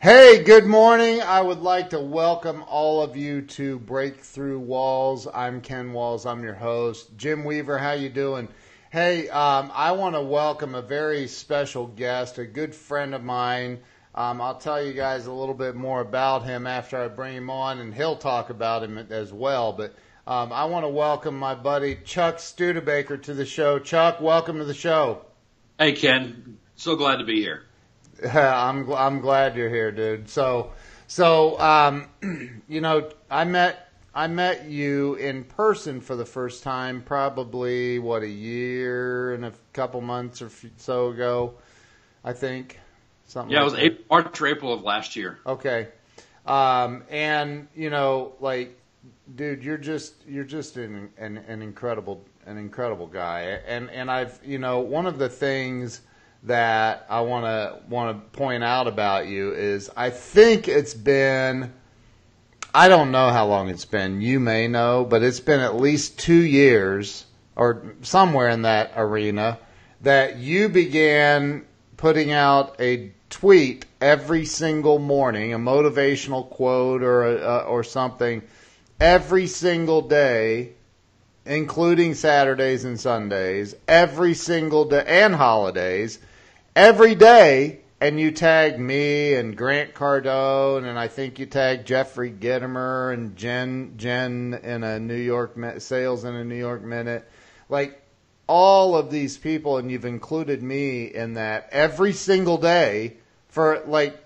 Hey, good morning. I would like to welcome all of you to Breakthrough Walls. I'm Ken Walls. I'm your host. Jim Weaver, how you doing? Hey, I want to welcome a very special guest, a good friend of mine. I'll tell you guys a little bit more about him after I bring him on, and he'll talk about him as well. But I want to welcome my buddy Chuck Studebaker to the show. Chuck, welcome to the show. Hey, Ken. So glad to be here. I'm glad you're here, dude. So, you know, I met you in person for the first time probably a year and a couple months or so ago, I think. Something. Yeah, like it was March or April of last year. Okay. And you know, like, dude, you're just an incredible guy. And I've, you know, one of the things that I want to point out about you is I think it's been, I don't know how long it's been, you may know, but it's been at least 2 years or somewhere in that arena that you began putting out a tweet every single morning, a motivational quote or something every single day, including Saturdays and Sundays, every single day, and holidays, every day. And you tagged me and Grant Cardone, and I think you tagged Jeffrey Gitomer and Jen in a New York Sales in a New York Minute, like all of these people, and you've included me in that every single day for like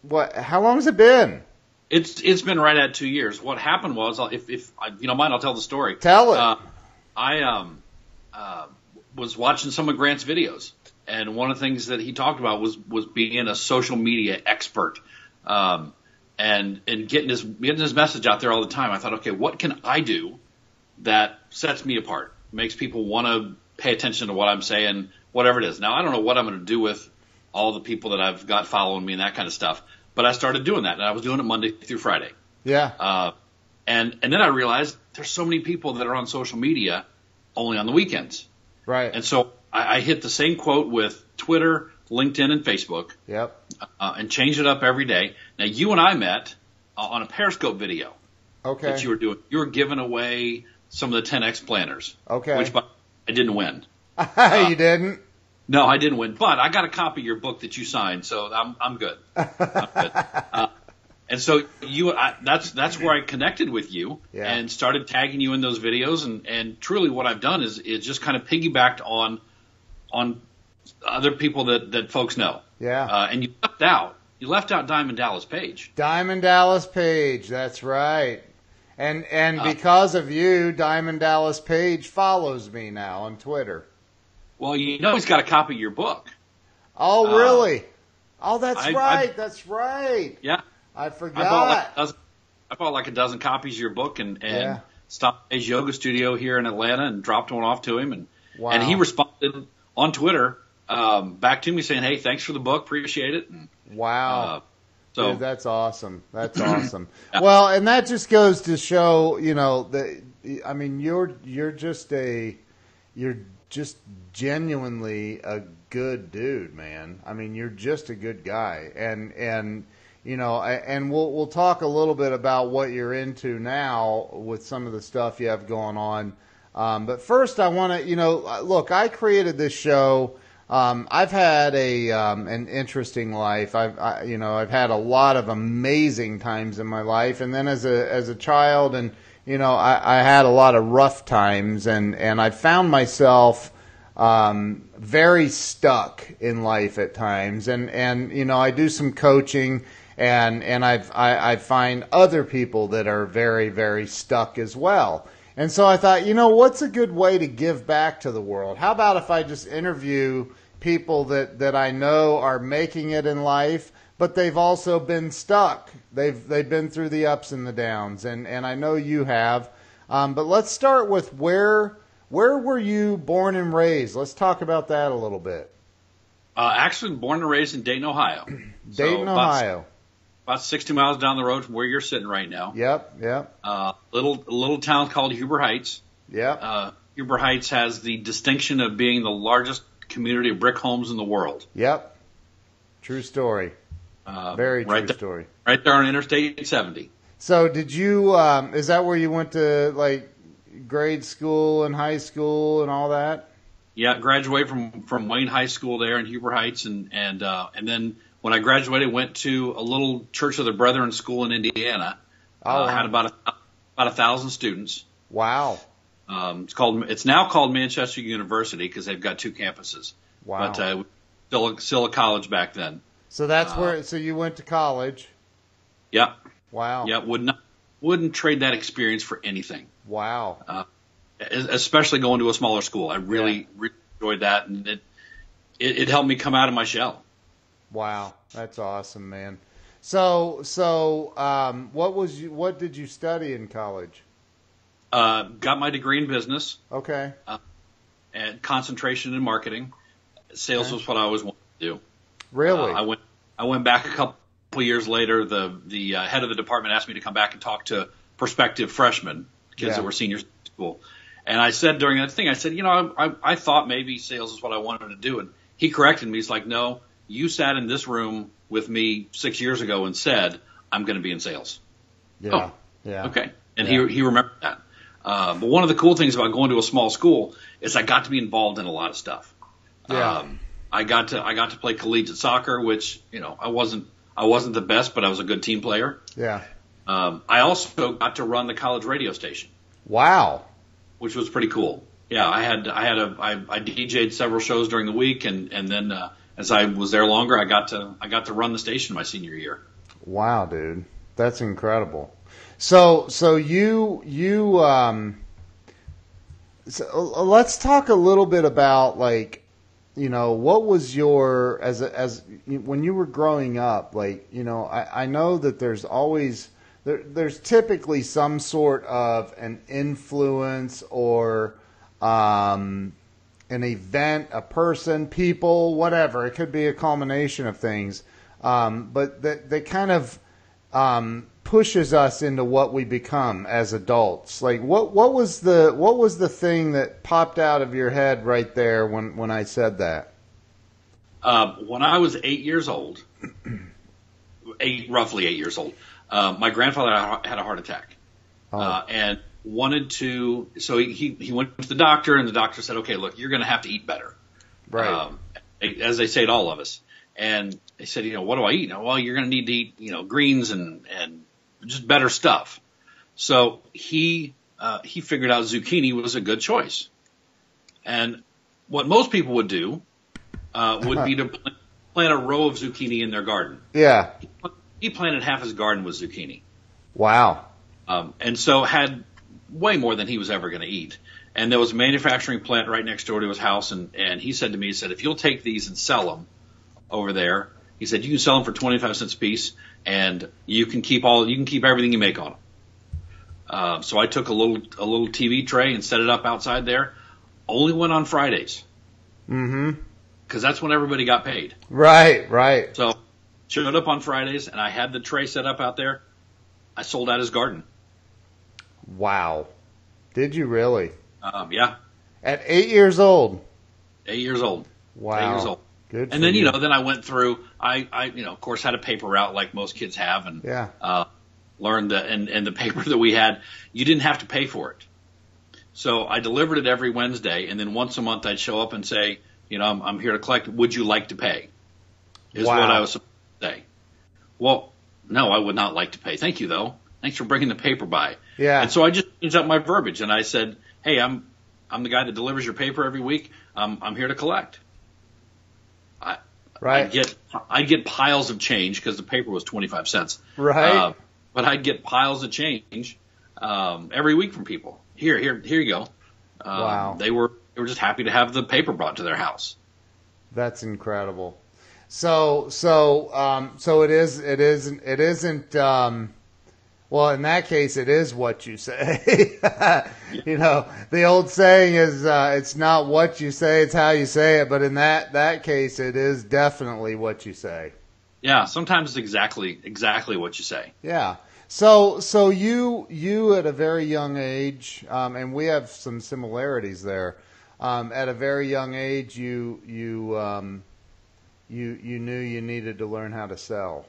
what? How long has it been? It's been right at 2 years. What happened was, if you don't mind, I'll tell the story. Tell it. I was watching some of Grant's videos, and one of the things that he talked about was being a social media expert, and getting his message out there all the time. I thought, okay, what can I do that sets me apart, makes people want to pay attention to what I'm saying, whatever it is. Now, I don't know what I'm going to do with all the people that I've got following me and that kind of stuff, but I started doing that, and I was doing it Monday through Friday. Yeah. And then I realized there's so many people that are on social media only on the weekends. Right. And so I hit the same quote with Twitter, LinkedIn, and Facebook. Yep. And changed it up every day. Now, you and I met on a Periscope video. Okay. That you were doing. You were giving away some of the 10X planners. Okay. Which I didn't win. You didn't? No, I didn't win. But I got a copy of your book that you signed, so I'm good. I'm good. And so that's where I connected with you. Yeah. And started tagging you in those videos. And truly what I've done is just kind of piggybacked on other people that folks know. Yeah. And you left out Diamond Dallas Page. Diamond Dallas Page, that's right. And because of you, Diamond Dallas Page follows me now on Twitter. Well, you know he's got a copy of your book. Oh, really? Oh, that's right. That's right. Yeah. I forgot. I bought like a dozen copies of your book and yeah. stopped at his yoga studio here in Atlanta and dropped one off to him. And, wow. And he responded on Twitter back to me saying, hey, thanks for the book. Appreciate it. And, wow. So dude, that's awesome. That's awesome. Yeah. Well, and that just goes to show, you know, I mean, you're just genuinely a good dude, man. I mean, you're just a good guy. And you know, and we'll talk a little bit about what you're into now with some of the stuff you have going on. But first I want to, you know, look, I created this show. I've had an interesting life. I've had a lot of amazing times in my life, and then as a child, and you know, I had a lot of rough times, and I found myself very stuck in life at times, and you know, I do some coaching, and I find other people that are very, very stuck as well. And so I thought, you know, what's a good way to give back to the world? How about if I just interview people that I know are making it in life, but they've also been stuck. They've been through the ups and the downs, and I know you have. But let's start with where were you born and raised? Let's talk about that a little bit. Actually, born and raised in Dayton, Ohio. Dayton, Ohio. About 60 miles down the road from where you're sitting right now. Yep. Little town called Huber Heights. Yep. Huber Heights has the distinction of being the largest community of brick homes in the world. Yep. True story. Very true right there, story. right there on Interstate 70. So did you, is that where you went to like grade school and high school and all that? Yeah, graduated from Wayne High School there in Huber Heights, and then when I graduated, went to a little Church of the Brethren school in Indiana. Oh, wow. Had about 1,000 students. Wow. It's now called Manchester University because they've got 2 campuses. Wow. But still a college back then. So that's where. So you went to college. Yeah. Wow. Yeah. Wouldn't trade that experience for anything. Wow. Especially going to a smaller school. I really enjoyed that, and it helped me come out of my shell. Wow, that's awesome, man. So, what did you study in college? Got my degree in business. Okay. And concentration in marketing. Sales was what I always wanted to do. Really? I went back a couple years later. The head of the department asked me to come back and talk to prospective freshmen, kids that were seniors in school. And I said during that thing, I said, I thought maybe sales is what I wanted to do. And he corrected me. He's like, no, you sat in this room with me 6 years ago and said, I'm going to be in sales. Yeah. Oh, yeah. Okay. And he remembered that. But one of the cool things about going to a small school is I got to be involved in a lot of stuff. Yeah. I got to play collegiate soccer, which, I wasn't the best, but I was a good team player. Yeah. I also got to run the college radio station. Wow. Which was pretty cool. Yeah, I DJ'd several shows during the week, and then as I was there longer, I got to run the station my senior year. Wow, dude, that's incredible. So let's talk a little bit about what was your as when you were growing up, I know that there's always. There's typically some sort of an influence or an event, a person, people, whatever. It could be a culmination of things, but that kind of pushes us into what we become as adults. Like what was the thing that popped out of your head right there when I said that? When I was 8 years old, roughly 8 years old. My grandfather had a heart attack, and wanted to. So he went to the doctor, and the doctor said, "Okay, look, you're going to have to eat better." Right. As they say to all of us. And they said, what do I eat? Well, you're going to need to eat, greens and just better stuff. So he figured out zucchini was a good choice. And what most people would do would be to plant a row of zucchini in their garden. Yeah. He planted half his garden with zucchini. Wow. And so had way more than he was ever going to eat. And there was a manufacturing plant right next door to his house. And he said to me, if you'll take these and sell them over there, he said, you can sell them for 25 cents a piece and you can keep everything you make on them. So I took a little TV tray and set it up outside there. Only went on Fridays. Mm-hmm. Cause that's when everybody got paid. Right. So showed up on Fridays, and I had the tray set up out there. I sold out his garden. Wow. Did you really? Yeah. At 8 years old? 8 years old. Wow. 8 years old. Good. And then, then I went through, I of course, had a paper route like most kids have, and learned that, and the paper that we had, you didn't have to pay for it. So I delivered it every Wednesday, and then once a month I'd show up and say, I'm here to collect. Would you like to pay? Is what I was supposed to say. Well, no, I would not like to pay. Thank you, though. Thanks for bringing the paper by. Yeah. And so I just changed up my verbiage, and I said, hey, I'm the guy that delivers your paper every week. I'm here to collect. Right. I'd get piles of change because the paper was 25 cents. Right. But I'd get piles of change every week from people. Here you go. Wow. They were just happy to have the paper brought to their house. That's incredible. So it isn't. Well, in that case, it is what you say. The old saying is, it's not what you say, it's how you say it. But in that case, it is definitely what you say. Yeah, sometimes it's exactly what you say. Yeah. So you at a very young age, and we have some similarities there. At a very young age, you knew you needed to learn how to sell.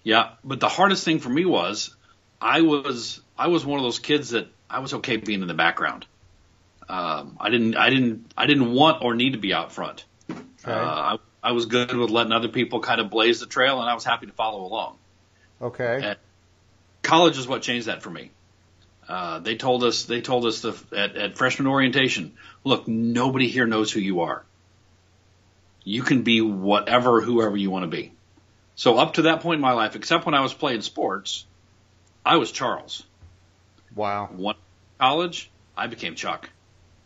Yeah, but the hardest thing for me was I was one of those kids that I was okay being in the background. I didn't want or need to be out front. Okay. I was good with letting other people kind of blaze the trail, and I was happy to follow along. Okay. And college is what changed that for me. They told us at freshman orientation, look, nobody here knows who you are. You can be whoever you want to be. So up to that point in my life, except when I was playing sports, I was Charles. Wow. One college, I became Chuck.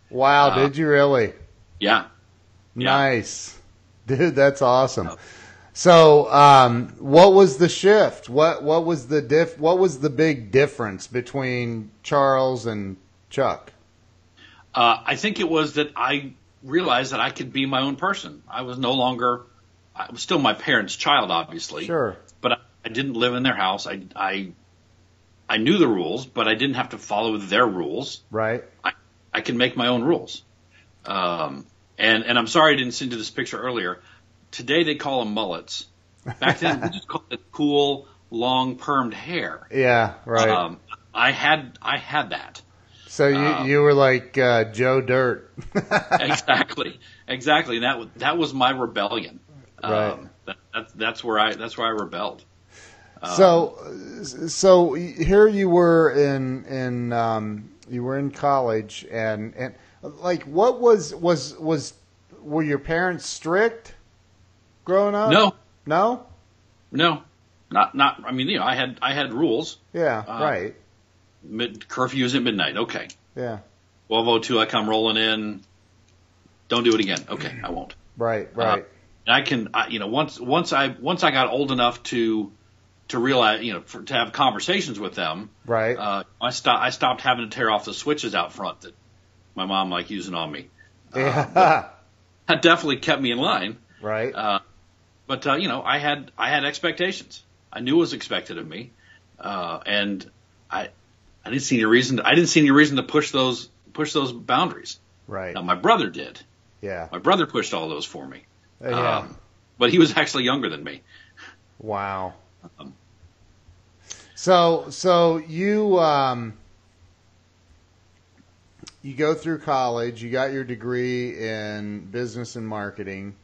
Wow, did you really? Yeah. Nice. Dude, that's awesome. So, what was the shift? What was the big difference between Charles and Chuck? I think it was that I realized that I could be my own person. I was still my parents' child, obviously. Sure. But I didn't live in their house. I knew the rules, but I didn't have to follow their rules. Right. I can make my own rules. And I'm sorry I didn't send you this picture earlier. Today they call them mullets. Back then we just called it cool, long, permed hair. Yeah, right. I had that. So you were like Joe Dirt. Exactly. And that was my rebellion. Right. That's where I rebelled. So here you were in college and like what was were your parents strict growing up? No. Not I mean, I had rules. Yeah, right. Curfews at midnight. Okay. Yeah. 12:02 I come rolling in. Don't do it again. Okay, I won't. Right. And once I got old enough to realize, to have conversations with them. Right. I stopped having to tear off the switches out front that my mom liked using on me. Yeah. That definitely kept me in line. Right. But I had expectations. I knew what was expected of me, and I didn't see any reason. I didn't see any reason to push those boundaries. Right. Now my brother did. Yeah. My brother pushed all those for me. Yeah. But he was actually younger than me. Wow. So you you go through college. You got your degree in business and marketing.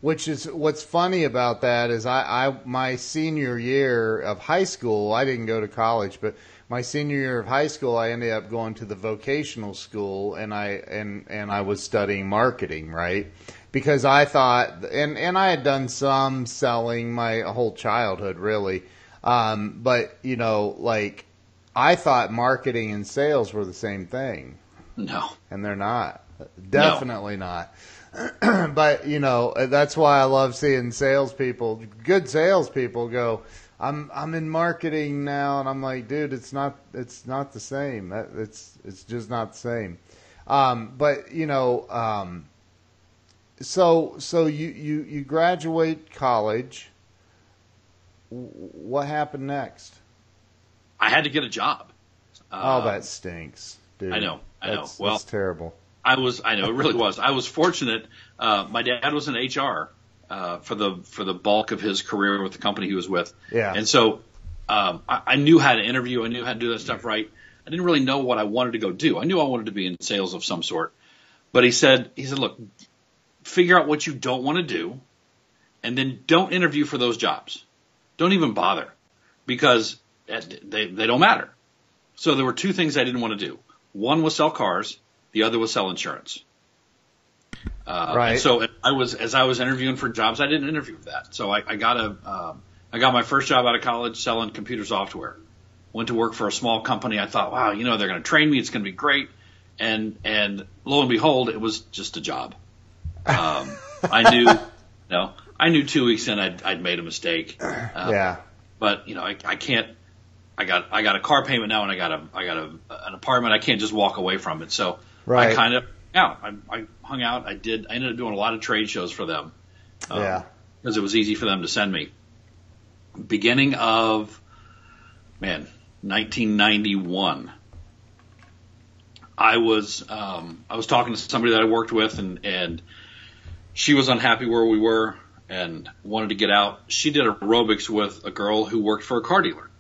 Which is what's funny about that is my senior year of high school, I didn't go to college, but my senior year of high school, I ended up going to the vocational school and I was studying marketing, right? Because I thought, and I had done some selling my whole childhood really. But like I thought marketing and sales were the same thing. No. And they're not. Definitely not. But that's why I love seeing good salespeople go, I'm in marketing now, and I'm like, dude, it's not the same. It's just not the same. So you graduate college. What happened next? I had to get a job. That stinks, dude. I know. Well, that's terrible. I know it really was. I was fortunate. My dad was in HR for the bulk of his career with the company he was with. Yeah. And so I knew how to interview. I knew how to do that stuff right. I didn't really know what I wanted to go do. I knew I wanted to be in sales of some sort. But he said, look, figure out what you don't want to do, and then don't interview for those jobs. Don't even bother, because they don't matter. So there were two things I didn't want to do. One was sell cars. The other was sell insurance. Right. And so as I was interviewing for jobs, I didn't interview for that. So I got my first job out of college selling computer software. Went to work for a small company. I thought, wow, they're going to train me. It's going to be great. And lo and behold, it was just a job. I knew 2 weeks in I'd made a mistake. Yeah. But I can't. I got a car payment now, and I got an apartment. I can't just walk away from it. So right. I kind of I hung out. I ended up doing a lot of trade shows for them. Because it was easy for them to send me. Beginning of 1991. I was talking to somebody that I worked with, and she was unhappy where we were. and wanted to get out. She did aerobics with a girl who worked for a car dealer,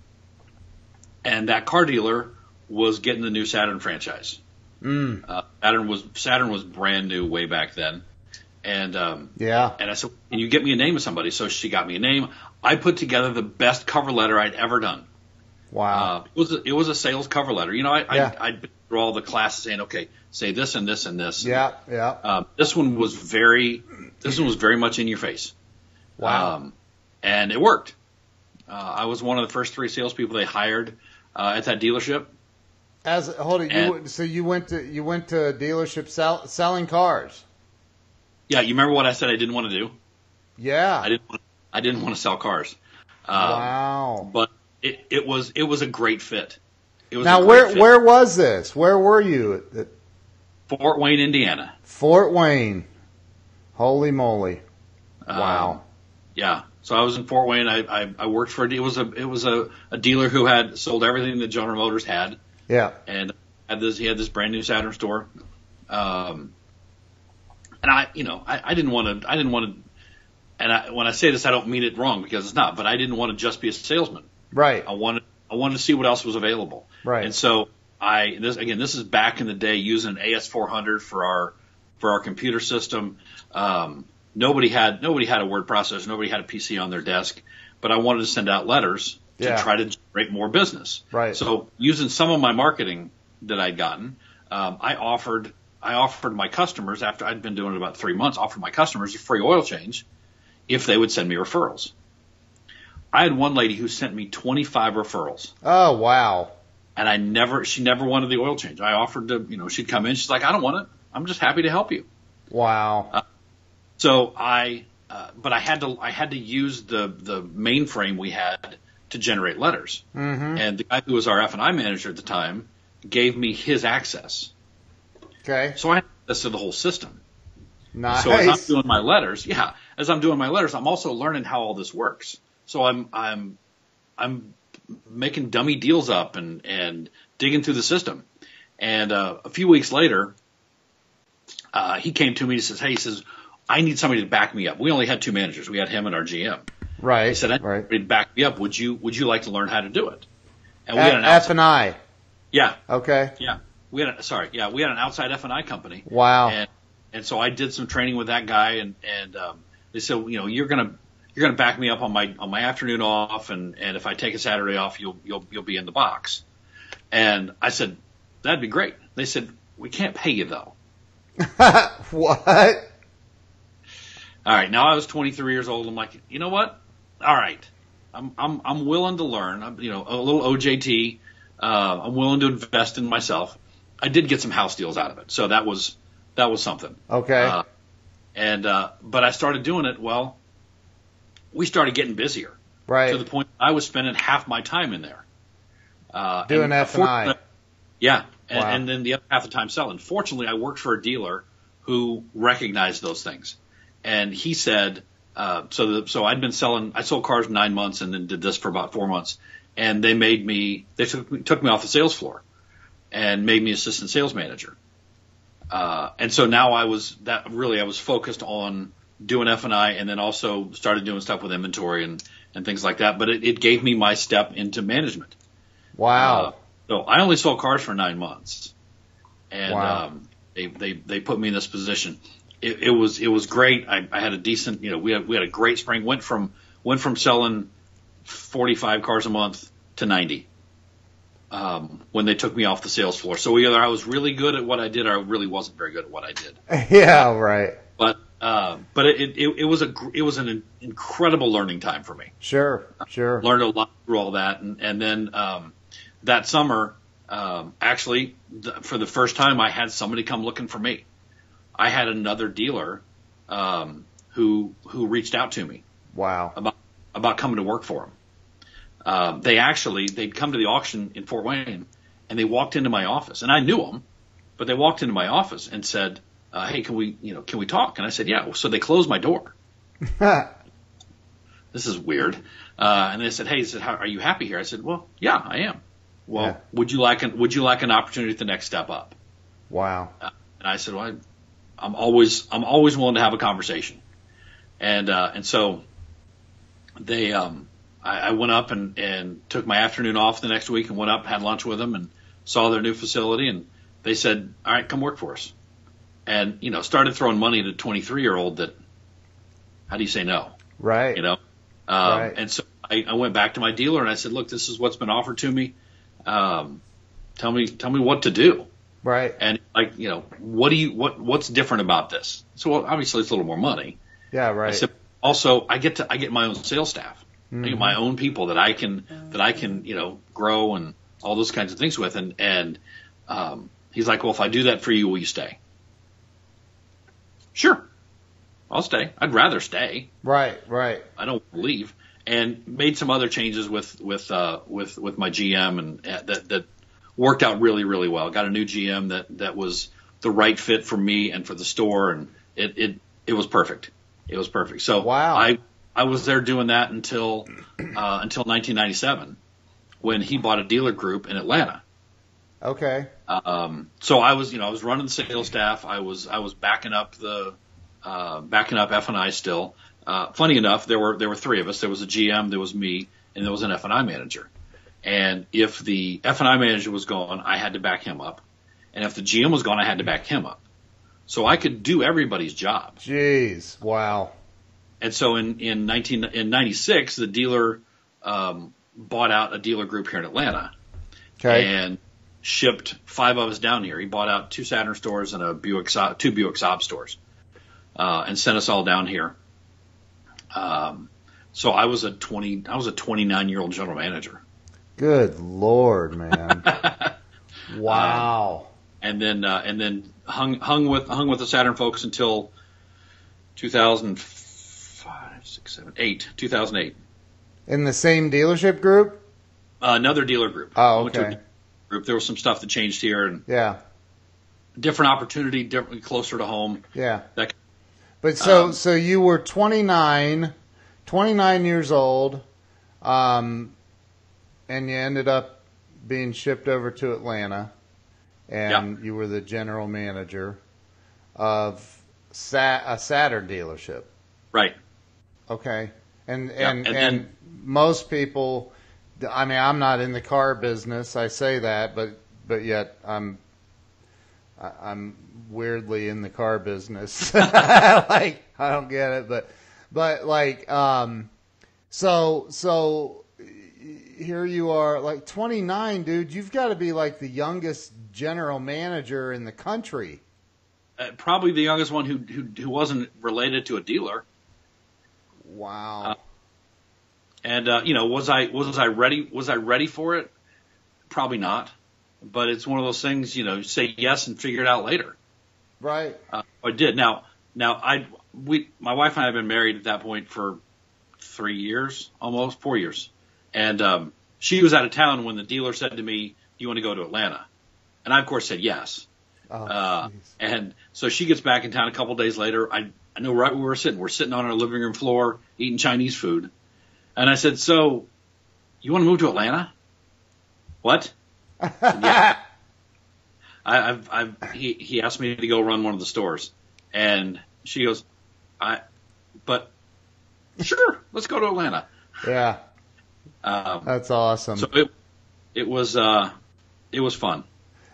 and that car dealer was getting the new Saturn franchise. Saturn was brand new way back then, and I said, "Can you get me a name of somebody?" So she got me a name. I put together the best cover letter I'd ever done. Wow. It was a sales cover letter. I'd been through all the classes saying, okay, say this and this and this. Yeah, yeah. This one was very much in your face. Wow. And it worked. I was one of the first 3 salespeople they hired at that dealership. So you went to a dealership selling cars. Yeah, you remember what I said I didn't want to do? Yeah. I didn't want to sell cars. Wow. But it was a great fit. Where was this? Where were you? Fort Wayne, Indiana. Fort Wayne. Holy moly. Wow. Yeah. So I was in Fort Wayne. I worked for it was a dealer who had sold everything that General Motors had. Yeah. And he had this brand new Saturn store. And I didn't want to, and when I say this, I don't mean it wrong because it's not, but I didn't want to just be a salesman. Right. I wanted to see what else was available. Right. And so this is back in the day using an AS400 for our computer system. Nobody had a word processor. Nobody had a PC on their desk, but I wanted to send out letters to try to generate more business. Right. So using some of my marketing that I'd gotten, I offered my customers, after I'd been doing it about 3 months, offered my customers a free oil change if they would send me referrals. I had one lady who sent me 25 referrals. Oh, wow. And she never wanted the oil change. I offered to, she'd come in. She's like, I don't want it. I'm just happy to help you. Wow. So but I had to use the mainframe we had to generate letters. Mm-hmm. And the guy who was our F&I manager at the time gave me his access. Okay. So I had access to the whole system. Nice. So as I'm doing my letters, I'm also learning how all this works. So I'm making dummy deals up and digging through the system. And a few weeks later, he came to me and says, "Hey," he says, "I need somebody to back me up." We only had 2 managers. We had him and our GM. Right. He said, "I need somebody to back me up. Would you like to learn how to do it?" And we had an F&I. Yeah. Okay. Yeah. We had an outside F&I company. Wow. And so I did some training with that guy, and they said, you're gonna back me up on my afternoon off, and if I take a Saturday off, you'll be in the box. And I said, that'd be great. They said, we can't pay you though. What? All right. Now I was 23 years old. I'm like, you know what? All right. I'm willing to learn. A little OJT. I'm willing to invest in myself. I did get some house deals out of it, so that was something. Okay. But I started doing it. Well, we started getting busier. Right. To the point I was spending half my time in there. Doing F&I. Yeah. Wow. And then the other half of the time selling. Fortunately, I worked for a dealer who recognized those things. And he said, so I'd been selling, I sold cars 9 months and then did this for about 4 months. And they took me off the sales floor and made me assistant sales manager. And so now I was focused on doing F&I, and then also started doing stuff with inventory and things like that. But it gave me my step into management. Wow. So I only sold cars for 9 months, and wow. They put me in this position. It was great. I had a decent, we had a great spring. Went from selling 45 cars a month to 90. When they took me off the sales floor. So either I was really good at what I did or I really wasn't very good at what I did. Yeah, right. But it was an incredible learning time for me. Sure. Learned a lot through all that. And then, that summer, actually for the first time I had somebody come looking for me. I had another dealer, who reached out to me. Wow. About coming to work for him. They'd come to the auction in Fort Wayne, and they walked into my office, and I knew them, but they walked into my office and said, "Hey, can we talk?" And I said, "Yeah." So they closed my door. This is weird. And they said, "Hey," "are you happy here?" I said, "Well, yeah, I am." "Well, yeah. Would you like an opportunity at the next step up?" Wow. And I said, "Well, I'm always willing to have a conversation." And so I went up and took my afternoon off the next week and went up, had lunch with them, and saw their new facility. And they said, "All right, come work for us." And started throwing money at a 23-year-old. That, how do you say no? Right. Right. And so I went back to my dealer and I said, "Look, this is what's been offered to me. Tell me what to do." Right. And what's different about this? So, well, obviously it's a little more money. Yeah. Right. I said, also I get my own sales staff. Mm-hmm. I get my own people that I can grow and all those kinds of things with. And he's like, "Well, if I do that for you, will you stay?" Sure, I'll stay. I'd rather stay. Right. I don't leave. And made some other changes with my GM, and that worked out really, really well. Got a new GM that was the right fit for me and for the store, and it was perfect. It was perfect. So wow. I was there doing that until 1997, when he bought a dealer group in Atlanta. Okay. So I was running the sales staff. I was backing up F&I still. Funny enough, there were three of us. There was a GM, there was me, and there was an F&I manager. And if the F&I manager was gone, I had to back him up. And if the GM was gone, I had to back him up. So I could do everybody's job. Jeez, wow. And so in 96, the dealer bought out a dealer group here in Atlanta. Okay. And shipped 5 of us down here. He bought out 2 Saturn stores and two Buick Saab stores, and sent us all down here. So I was a 29-year-old general manager. Good Lord, man. Wow. And then hung with the Saturn folks until 2008. In the same dealership group? Another dealer group. Oh, okay. Group. There was some stuff that changed here, and yeah, different opportunity, closer to home. Yeah. But so you were 29 years old, and you ended up being shipped over to Atlanta, and you were the general manager of a Saturn dealership. Right. Okay. And most people, I mean, I'm not in the car business. I say that, but yet I'm weirdly in the car business. Like, I don't get it, but like, so here you are, like 29, dude. You've got to be like the youngest general manager in the country. Probably the youngest one who wasn't related to a dealer. Wow. Was I ready for it? Probably not. But it's one of those things, say yes and figure it out later. Right. I did. Now my wife and I have been married at that point for 3 years, almost 4 years. And she was out of town when the dealer said to me, "Do you want to go to Atlanta?" And I, of course, said yes. And so she gets back in town a couple of days later. I know right where we're sitting. We're sitting on our living room floor eating Chinese food. And I said, "So, you want to move to Atlanta?" "What?" I said, "Yeah." He asked me to go run one of the stores. And she goes, but sure, let's go to Atlanta. Yeah. That's awesome. So it was fun.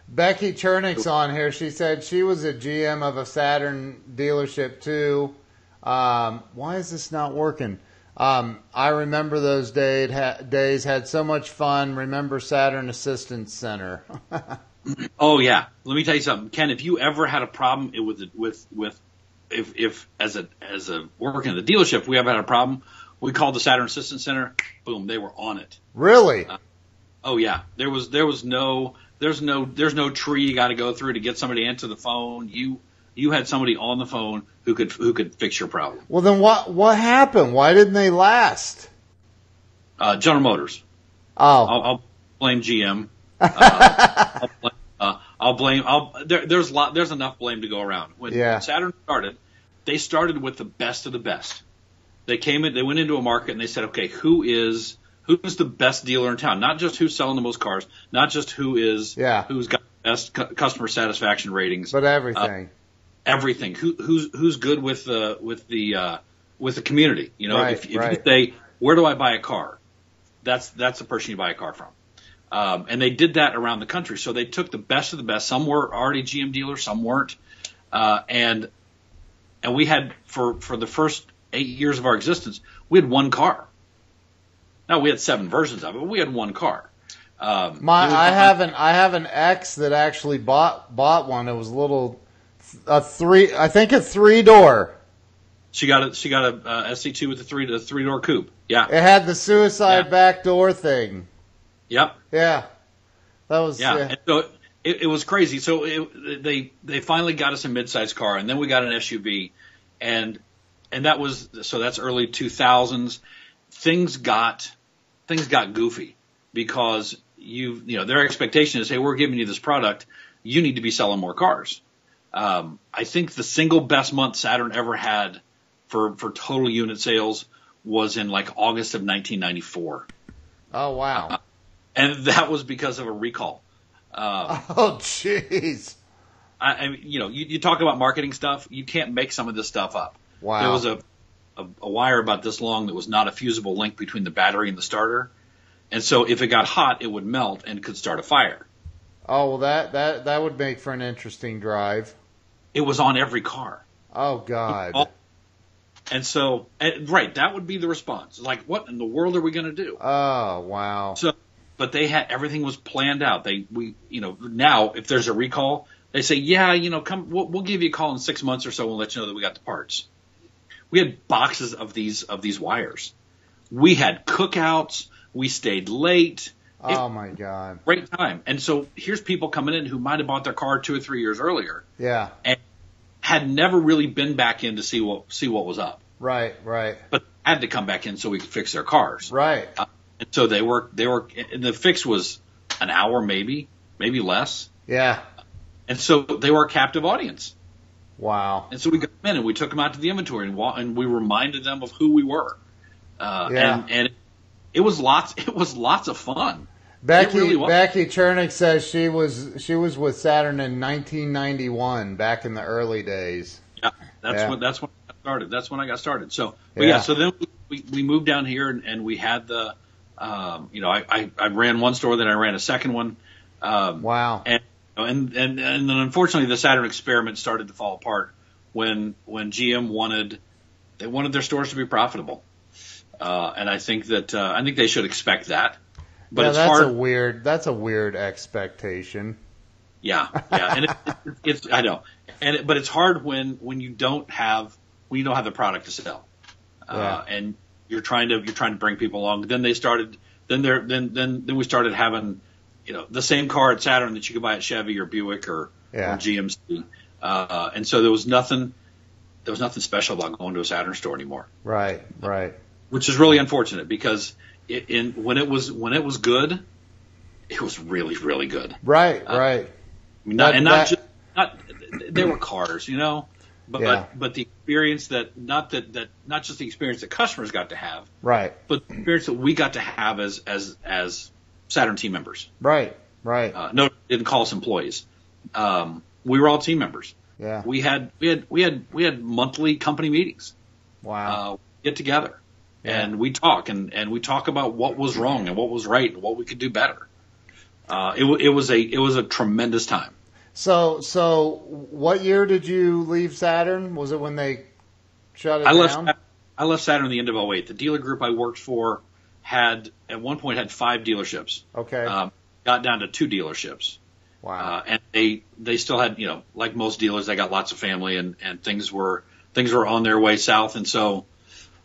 Becky Chernick's on here. She said she was a GM of a Saturn dealership too. Why is this not working? I remember those days, had so much fun. Remember Saturn Assistance Center. Oh yeah. Let me tell you something, Ken. If you ever had a problem if as a working at the dealership, we ever had a problem, we called the Saturn Assistance Center. Boom, they were on it. Really? Oh yeah. There's no tree you got to go through to get somebody to answer the phone. You had somebody on the phone who could fix your problem. Well, then what happened? Why didn't they last? General Motors. Oh, I'll blame GM. There's enough blame to go around. When Saturn started, they started with the best of the best. They went into a market and they said, okay, who's the best dealer in town? Not just who's selling the most cars, not just who's got the best customer satisfaction ratings, but everything. Everything. Who's good with the with the community. You know, if you say, where do I buy a car? That's the person you buy a car from. And they did that around the country. So they took the best of the best. Some were already GM dealers, some weren't. And we had, for the first 8 years of our existence, we had one car. Now, we had 7 versions of it, but we had one car. I have an ex that actually bought one. It was a 3-door. She got a SC2 with the 3-door coupe. Yeah. It had the suicide back door thing. Yep. Yeah. That was And so it was crazy. So they finally got us a mid-sized car, and then we got an SUV, and that's early 2000s. Things got goofy because their expectation is, hey, we're giving you this product, you need to be selling more cars. I think the single best month Saturn ever had for total unit sales was in like August of 1994. Oh wow! And that was because of a recall. Oh jeez! I mean, you talk about marketing stuff. You can't make some of this stuff up. Wow! There was a wire about this long that was not a fusible link between the battery and the starter, and so if it got hot, it would melt and could start a fire. Oh, well, that would make for an interesting drive. It was on every car. Oh God! And so, that would be the response. Like, what in the world are we going to do? Oh wow! So, but they had everything was planned out. Now if there's a recall, they say, come, we'll give you a call in 6 months or so. We'll let you know that we got the parts. We had boxes of these wires. We had cookouts. We stayed late. Oh my God! Great time. And so here's people coming in who might have bought their car 2 or 3 years earlier. Yeah. And had never really been back in to see what was up. Right. But had to come back in so we could fix their cars. Right. And so they were, and the fix was an hour, maybe less. Yeah. And so they were a captive audience. Wow. And so we got them in and we took them out to the inventory and we reminded them of who we were. And it was lots of fun. Becky really Chernick says she was with Saturn in 1991, back in the early days. Yeah, that's when I got started. That's when I got started. So, so then we moved down here and we had the, I ran one store, then I ran a second one. Wow. And then unfortunately the Saturn experiment started to fall apart when GM wanted their stores to be profitable. And I think they should expect that. But it's hard. That's a weird expectation. Yeah, and it's I know, but it's hard when you don't have the product to sell, and you're trying to bring people along. Then we started having the same car at Saturn that you could buy at Chevy or Buick or GMC, and so there was nothing special about going to a Saturn store anymore. Right. Which is really unfortunate because when it was good, it was really, really good. Right. They were cars, but the experience not just the experience that customers got to have, right, but the experience that we got to have as Saturn team members. Right. No, didn't call us employees. We were all team members. Yeah. We had monthly company meetings. Wow. Get together. Yeah. And we talk and we talk about what was wrong and what was right and what we could do better. It was a tremendous time. So what year did you leave Saturn? Was it when they shut it down? I left Saturn at the end of 2008. The dealer group I worked for at one point had 5 dealerships. Okay. Got down to 2 dealerships. Wow. And they still had, like most dealers, they got lots of family and things were on their way south, and so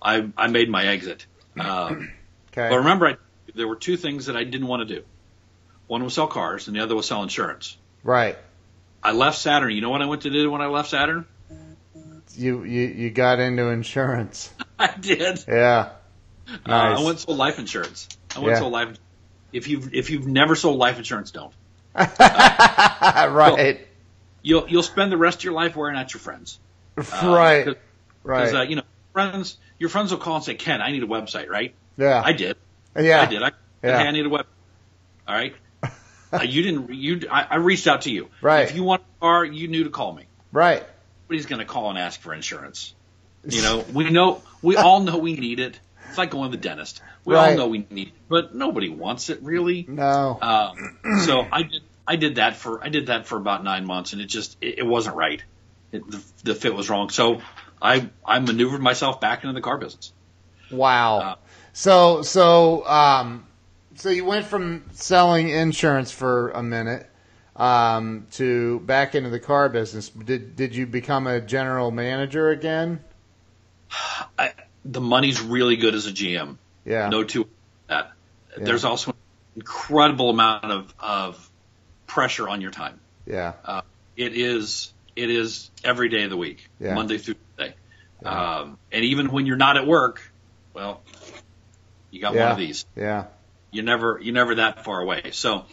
I made my exit. Okay. But remember, there were 2 things that I didn't want to do. One was sell cars, and the other was sell insurance. Right. I left Saturn. You know what I went to do when I left Saturn? You got into insurance. I did. Yeah. Nice. I went and sold life insurance. If you've never sold life insurance, don't. Right. You'll spend the rest of your life wearing out your friends. Right. Because your friends will call and say, Ken, I need a website, right? Yeah. I did. Yeah. I did. I need a website. All right. I reached out to you. Right. If you want a car, you knew to call me. Right. Nobody's going to call and ask for insurance. We all know we need it. It's like going to the dentist. We all Right. know we need it, but nobody wants it really. No. So I did that for about 9 months, and it wasn't right. The fit was wrong. So I maneuvered myself back into the car business. Wow. So you went from selling insurance for a minute to back into the car business. Did you become a general manager again? The money's really good as a GM. Yeah. No two that. Yeah. There's also an incredible amount of pressure on your time. Yeah. It is every day of the week, Yeah. Monday through Thursday. Yeah. And even when you're not at work, well, you got one of these. Yeah. You're never that far away. So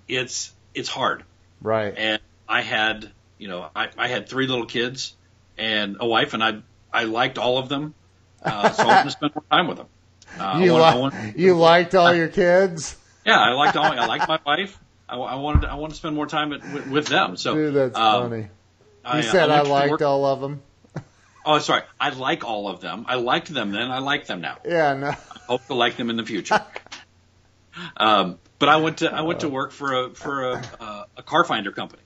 it's hard. Right. And I had had 3 little kids and a wife, and I liked all of them. So I wanted to spend more time with them. You liked all your kids? Yeah, I liked my wife. I wanted to spend more time with them. So, dude, that's funny. You said I liked all of them. Oh, sorry. I like all of them. I liked them then. I like them now. Yeah, no. I hope to like them in the future. But I went to work for a car finder company.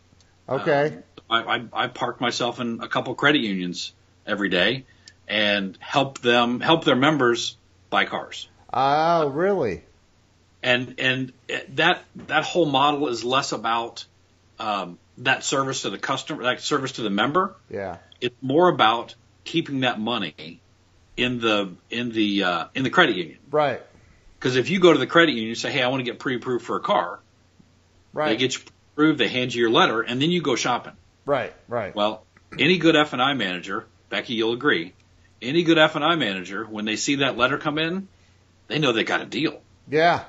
Okay. I parked myself in a couple credit unions every day and help their members buy cars. Oh, really? And that whole model is less about that service to the customer, that service to the member. Yeah. It's more about keeping that money in the credit union. Right. Because if you go to the credit union and say, "Hey, I want to get pre-approved for a car," right, they get you approved, they hand you your letter, and then you go shopping. Right. Right. Well, any good F&I manager, Becky, you'll agree, any good F&I manager, when they see that letter come in, they know they got a deal. Yeah.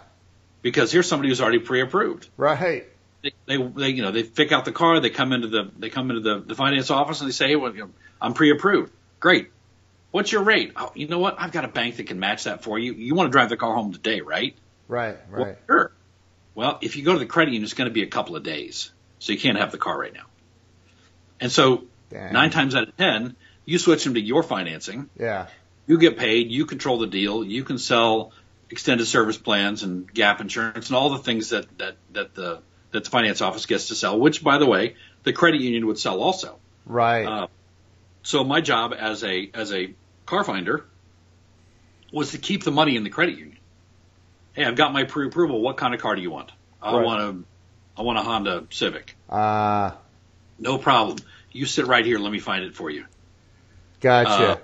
Because here's somebody who's already pre-approved. Right. They pick out the car, they come into the finance office and they say, "Hey, well, I'm pre-approved." Great. What's your rate? Oh, you know what? I've got a bank that can match that for you. You want to drive the car home today, right? Right. Right. Well, sure. Well, if you go to the credit union, it's going to be a couple of days, so you can't have the car right now. And so, Damn. 9 times out of 10, you switch them to your financing. Yeah. You get paid. You control the deal. You can sell extended service plans and gap insurance and all the things that the finance office gets to sell. Which, by the way, the credit union would sell also. Right. So my job as a car finder was to keep the money in the credit union. Hey, I've got my pre-approval. What kind of car do you want? I want a Honda Civic. No problem. You sit right here. Let me find it for you. Gotcha.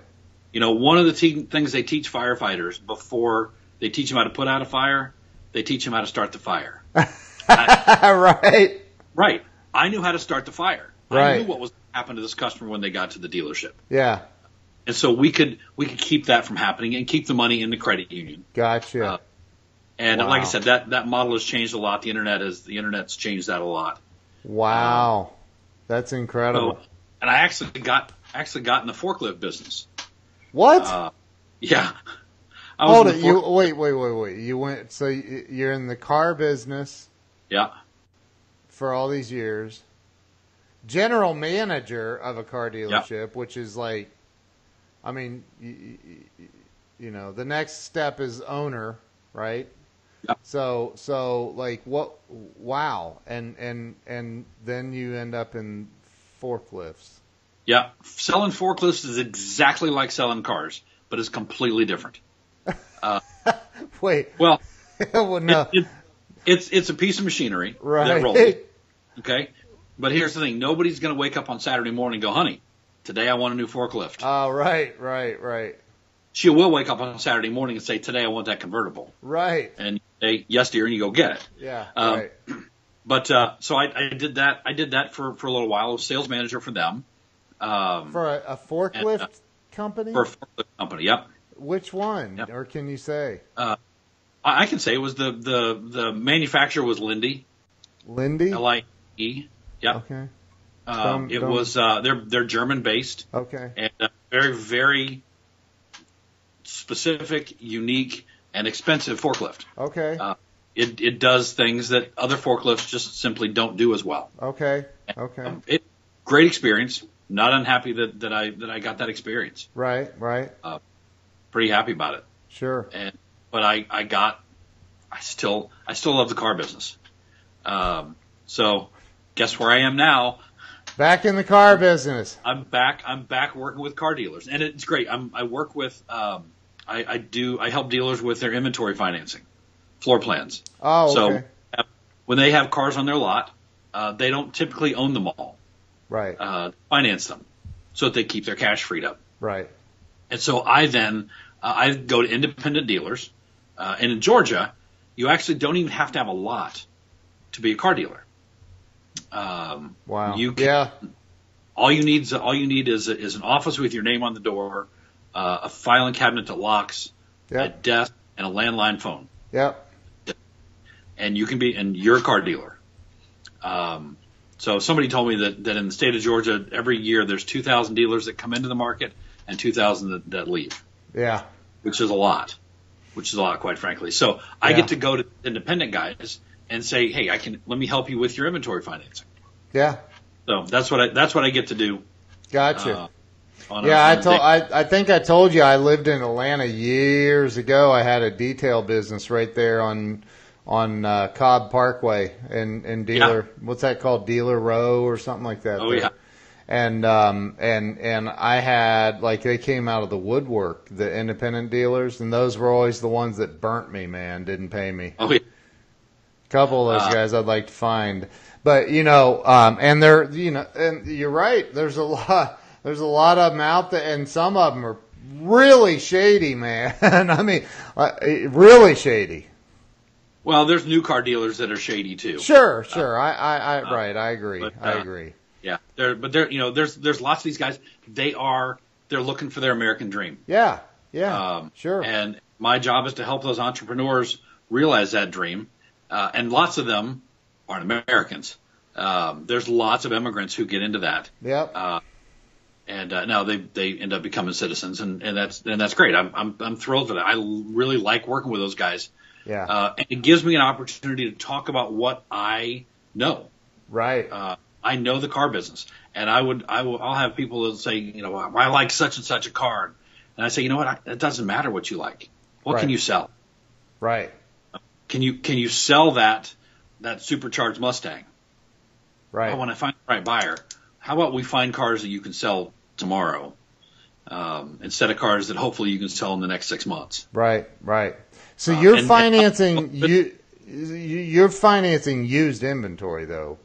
One of the things they teach firefighters before they teach them how to put out a fire, they teach them how to start the fire. Right. Right. I knew how to start the fire. Right. I knew what was going to happen to this customer when they got to the dealership. Yeah. And so we could keep that from happening and keep the money in the credit union. Gotcha. And Wow. like I said, that model has changed a lot. The internet's changed that a lot. Wow. That's incredible. And I actually got in the forklift business. What? Yeah. Hold it. Wait. You went. So you're in the car business. Yeah. For all these years, general manager of a car dealership, which is like, I mean, the next step is owner, right? Yeah. So like what? Wow. And then you end up in forklifts. Yeah. Selling forklifts is exactly like selling cars, but it's completely different. Wait. Well, well, no. It's a piece of machinery right. that rolls. Okay. But here's the thing. Nobody's going to wake up on Saturday morning and go, "Honey, today I want a new forklift." Oh, right. She will wake up on Saturday morning and say, "Today I want that convertible." Right. And you say, "Yes, dear," and you go get it. Yeah. Right. But so I did that. I did that for a little while. I was sales manager for them. For a forklift company? For a forklift company, yep. Which one? Yep. Or can you say? I can say it was the manufacturer was Lindy. Lindy? L-I-E. Yep. Okay. It was they're German based. Okay. And very, very specific, unique, and expensive forklift. Okay. It does things that other forklifts just simply don't do as well. Okay. Great experience. not unhappy that I got that experience. Right. Right. Pretty happy about it. Sure. But I still love the car business. So guess where I am now? Back in the car business. I'm back working with car dealers, and it's great. I work with, I help dealers with their inventory financing, floor plans. Oh, okay. So when they have cars on their lot, they don't typically own them all. Right. Finance them so that they keep their cash freed up. Right. And so I then, I go to independent dealers, and in Georgia, you actually don't even have to have a lot to be a car dealer. Wow. Yeah. All you need is an office with your name on the door, a filing cabinet that locks, a desk, and a landline phone. Yep. And you're a car dealer. So somebody told me that in the state of Georgia, every year there's 2,000 dealers that come into the market and 2,000 that leave. Yeah. Which is a lot, quite frankly. So I get to go to independent guys and say, hey, let me help you with your inventory financing. Yeah. So that's what I get to do. Gotcha. I think I told you I lived in Atlanta years ago. I had a detail business right there on Cobb Parkway and dealer. What's that called? Dealer Row or something like that. Oh there. Yeah. And I had, like, they came out of the woodwork, the independent dealers, and those were always the ones that burnt me, man, didn't pay me. Oh yeah. A couple of those guys I'd like to find. But, and they're, and you're right, there's a lot of them out there, and some of them are really shady, man. I mean, really shady. Well, there's new car dealers that are shady too. Sure. I agree. I agree. Yeah, there's lots of these guys. They're looking for their American dream. Yeah, sure. And my job is to help those entrepreneurs realize that dream. And lots of them aren't Americans. There's lots of immigrants who get into that. Yep. Now they end up becoming citizens, and that's great. I'm thrilled for that. I really like working with those guys. Yeah. And it gives me an opportunity to talk about what I know. Right. I know the car business, and I'll have people that say, I like such and such a car, and I say, you know what, it doesn't matter what you like. What can you sell? Right. Can you sell that supercharged Mustang? Right. When I find the right buyer, how about we find cars that you can sell tomorrow, instead of cars that hopefully you can sell in the next 6 months. Right. So you're financing you're financing used inventory though.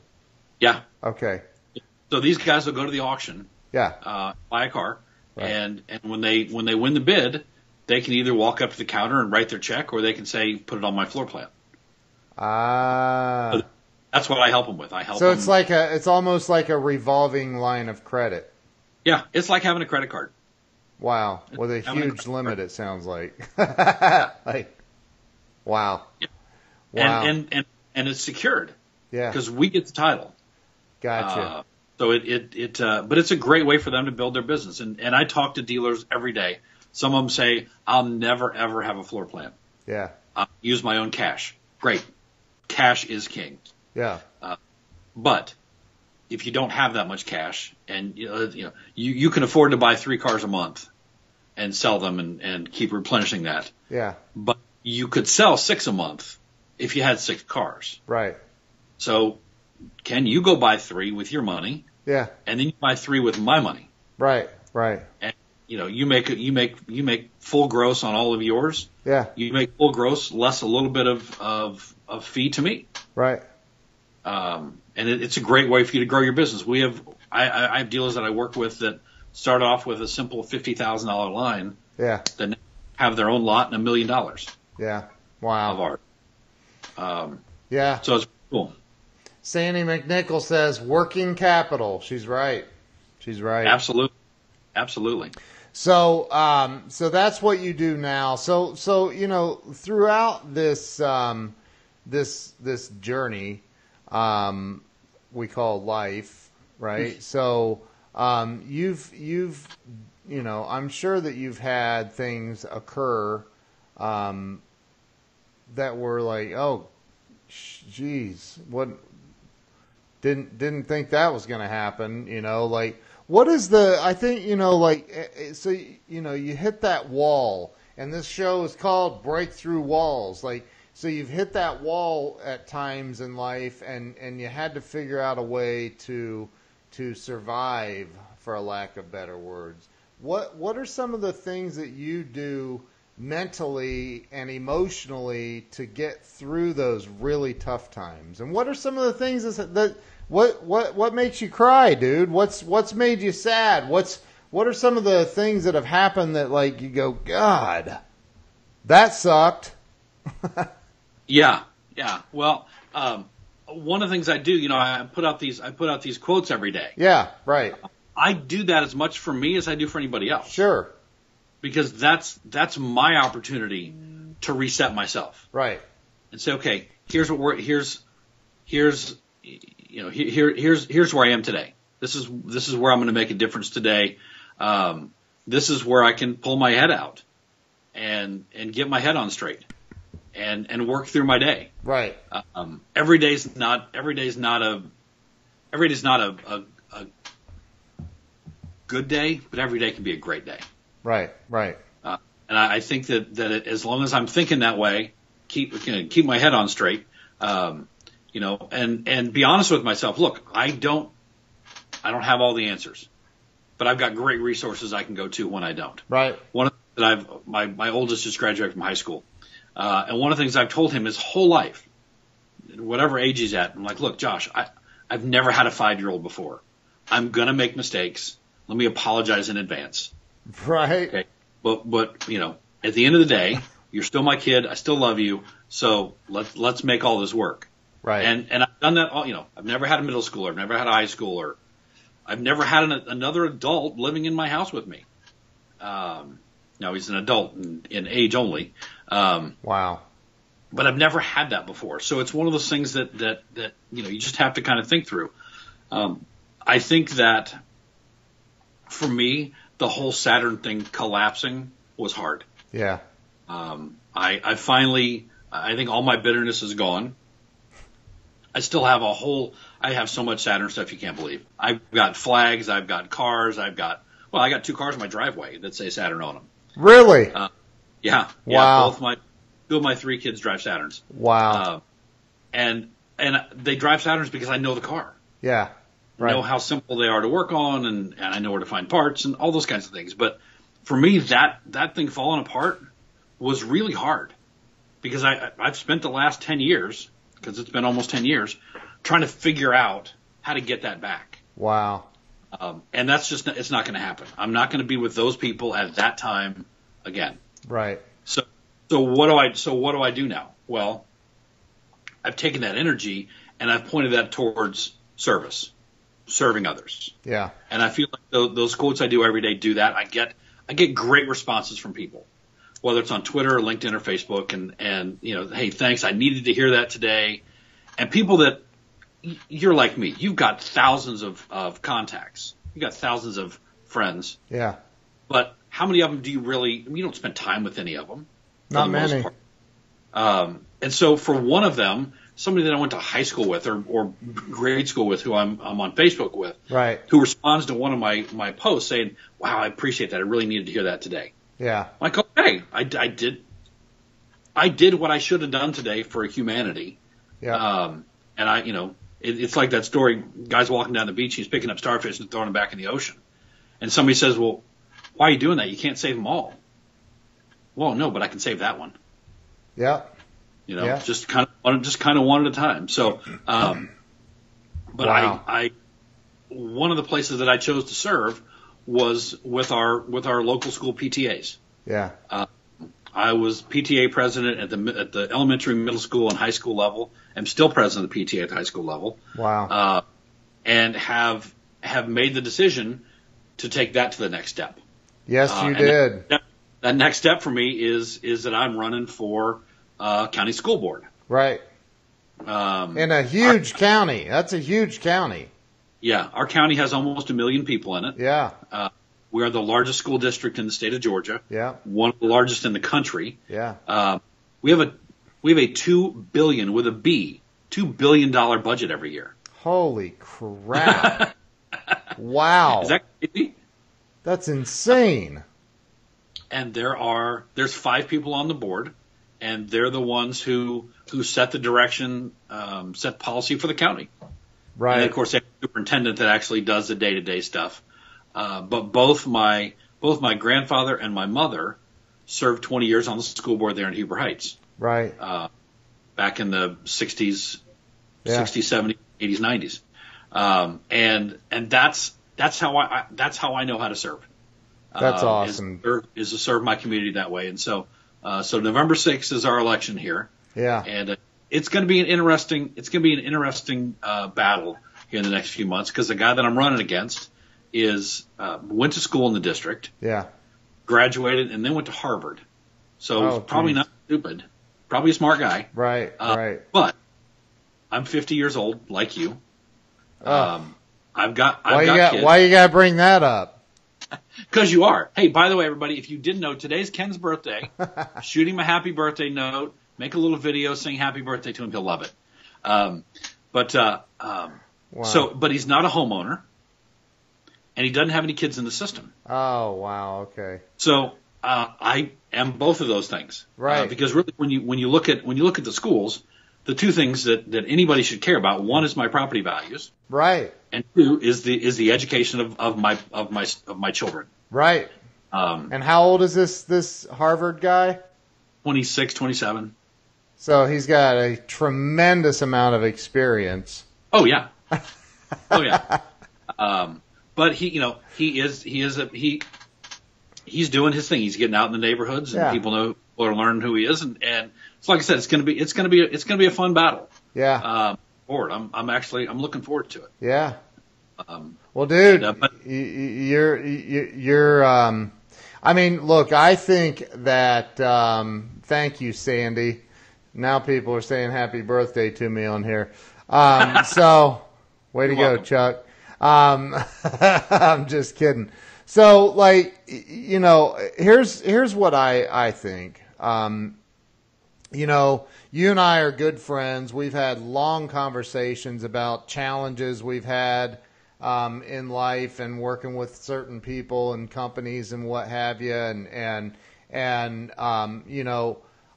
Yeah. Okay. So these guys will go to the auction. Yeah. Buy a car, right. and when they win the bid, they can either walk up to the counter and write their check, or they can say, put it on my floor plan. So that's what I help them with. So it's it's almost like a revolving line of credit. Yeah, it's like having a credit card. Wow, with a huge limit, it sounds like. Wow. Yeah. Wow. And it's secured. Yeah. Because we get the title. Gotcha. But it's a great way for them to build their business. And I talk to dealers every day. Some of them say, I'll never, ever have a floor plan. Yeah. I'll use my own cash. Great. Cash is king. Yeah. But if you don't have that much cash, and you can afford to buy 3 cars a month and sell them and keep replenishing that. Yeah. But you could sell 6 a month if you had 6 cars. Right. So can you go buy 3 with your money? Yeah. And then you buy 3 with my money. Right. And you make full gross on all of yours. Yeah. You make full gross less a little bit of fee to me. Right. And it's a great way for you to grow your business. I have dealers that I work with that start off with a simple $50,000 line. Yeah. That have their own lot and $1 million. Yeah. Wow. Of art. Yeah. So it's cool. Sandy McNichol says working capital. She's right. Absolutely. So that's what you do now. So throughout this this journey we call life, right? So you've I'm sure that you've had things occur that were like, oh, geez, what didn't think that was going to happen, like what is the? I think like so. You hit that wall, and this show is called Breakthrough Walls. Like, so you've hit that wall at times in life, and you had to figure out a way to survive, for a lack of better words. What are some of the things that you do mentally and emotionally to get through those really tough times? And what are some of the things that what makes you cry, dude? What's made you sad? What are some of the things that have happened that, like, you go, God, that sucked? Yeah. Well, one of the things I do, I put out these quotes every day. Yeah, right. I do that as much for me as I do for anybody else. Sure. Because that's my opportunity to reset myself. Right. And say, okay, here's where I am today. This is where I'm going to make a difference today. This is where I can pull my head out and get my head on straight and work through my day. Right. Every day's not a good day, but every day can be a great day. Right. And I think that as long as I'm thinking that way, keep my head on straight, and be honest with myself. Look, I don't have all the answers, but I've got great resources I can go to when I don't. Right. One of the things that my oldest just graduated from high school, and one of the things I've told him his whole life, whatever age he's at, I'm like, look, Josh, I've never had a 5-year-old before. I'm gonna make mistakes. Let me apologize in advance. Right. Okay. But at the end of the day, you're still my kid. I still love you. So let's make all this work. Right. And I've done that all, I've never had a middle schooler. I've never had a high schooler. I've never had another adult living in my house with me. Now he's an adult in age only. Wow. But I've never had that before. So it's one of those things that you just have to kind of think through. I think that for me, the whole Saturn thing collapsing was hard. Yeah. I finally, I think all my bitterness is gone. I still have I have so much Saturn stuff you can't believe. I've got flags, I've got cars, I got 2 cars in my driveway that say Saturn on them. Really? Yeah. Wow. Yeah, 2 of my 3 kids drive Saturns. Wow. And they drive Saturns because I know the car. Yeah. Right. I know how simple they are to work on, and I know where to find parts and all those kinds of things. But for me, that thing falling apart was really hard because I've spent the last 10 years, because it's been almost 10 years, trying to figure out how to get that back. Wow. And that's just, it's not going to happen. I'm not going to be with those people at that time again. Right. So what do I do now? Well, I've taken that energy and I've pointed that towards serving others. Yeah. And I feel like those quotes I do every day do that. I get great responses from people, whether it's on Twitter or LinkedIn or Facebook, and hey, thanks, I needed to hear that today. And people that, you're like me, you've got thousands of contacts. You've got thousands of friends. Yeah. But how many of them do you don't spend time with any of them. Not many. Most part. And so for one of them, somebody that I went to high school with or grade school with, who I'm on Facebook with, right, who responds to one of my posts saying, wow, I appreciate that. I really needed to hear that today. Yeah. I'm like, okay, I did what I should have done today for humanity. Yeah. And it's like that story, guy's walking down the beach, he's picking up starfish and throwing them back in the ocean. And somebody says, well, why are you doing that? You can't save them all. Well, no, but I can save that one. Yeah. Yeah. Just kind of one at a time. So, but wow. I one of the places that I chose to serve was with our local school PTAs. Yeah. I was PTA president at the elementary, middle school, and high school level. I'm still president of the PTA at the high school level. Wow. And have made the decision to take that to the next step. Yes, you did. That next step for me is that I'm running for county school board. Right. In a huge county. That's a huge county. Yeah, our county has almost 1 million people in it. Yeah. We are the largest school district in the state of Georgia. Yeah. One of the largest in the country. Yeah. We have a $2 billion with a B, $2 billion budget every year. Holy crap! Wow. That's insane. And there's 5 people on the board, and they're the ones who set the direction, set policy for the county. Right. And of course, they have a superintendent that actually does the day-to-day stuff. But both my grandfather and my mother served 20 years on the school board there in Huber Heights. Right. Back in the 60s, Yeah. 60s, 70s, 80s, 90s. And that's how I know how to serve. That's awesome. Is to serve my community that way. And so November 6th is our election here. Yeah. And it's going to be an interesting battle here in the next few months, because the guy that I'm running against went to school in the district. Yeah. Graduated and then went to Harvard. So probably geez. not stupid. Probably a smart guy. Right. Right. But I'm 50 years old, like you. I've got kids. Why you got to bring that up? Because you are. Hey, by the way, everybody, if you didn't know, today's Ken's birthday. Shoot him a happy birthday note. Make a little video saying happy birthday to him. He'll love it. Wow. But he's not a homeowner, and he doesn't have any kids in the system. Oh, wow. Okay. So I am both of those things. Right. Because really, when you look at the schools, the two things that anybody should care about, one is my property values. Right. And 2 is the education of my children. Right. And how old is this Harvard guy? 26, 27. So he's got a tremendous amount of experience. Oh yeah. Oh yeah. But he's doing his thing. He's getting out in the neighborhoods, and people are learning who he is. And so, like I said, it's gonna be a fun battle. Yeah. Forward. I'm looking forward to it. Yeah. Well, dude, but you're. I mean, look, I think that. Thank you, Sandy. Now people are saying happy birthday to me on here. So, way to go, Chuck. I'm just kidding. So, like, here's what I think. You and I are good friends. We've had long conversations about challenges we've had in life and working with certain people and companies and what have you. And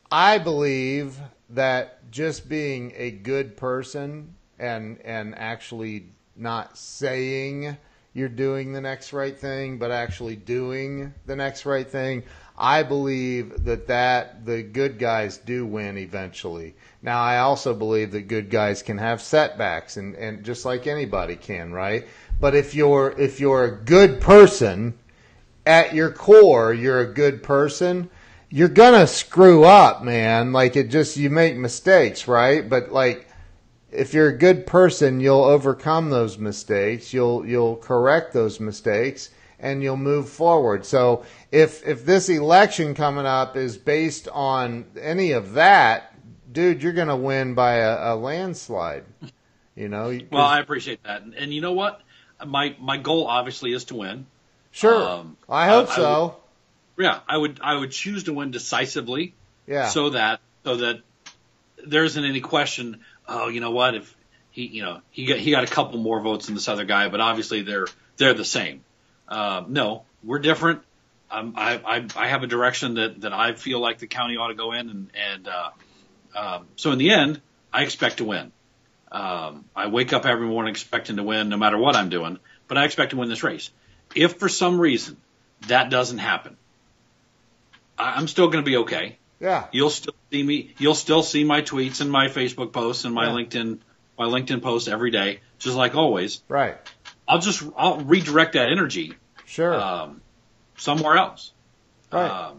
I believe that just being a good person and actually not saying you're doing the next right thing, but actually doing the next right thing, I believe that the good guys do win eventually. Now, I also believe that good guys can have setbacks, and just like anybody can, right? But if you're a good person, at your core, you're a good person, you're gonna screw up, man. Like, you make mistakes, right? But like, if you're a good person, you'll overcome those mistakes. You'll correct those mistakes, and you'll move forward. So if this election coming up is based on any of that, dude, you're going to win by a landslide. Well, I appreciate that. And you know what? My goal obviously is to win. Sure. I hope so. I would choose to win decisively. Yeah. So that there isn't any question, oh, you know what, if he got a couple more votes than this other guy, but obviously they're the same. No, we're different. I have a direction that I feel like the county ought to go in, and so in the end, I expect to win. I wake up every morning expecting to win, no matter what I'm doing, but I expect to win this race. If for some reason that doesn't happen, I'm still going to be okay. Yeah. You'll still see me. You'll still see my tweets and my Facebook posts and my LinkedIn posts every day, just like always. Right. I'll redirect that energy. Sure. Somewhere else. Right.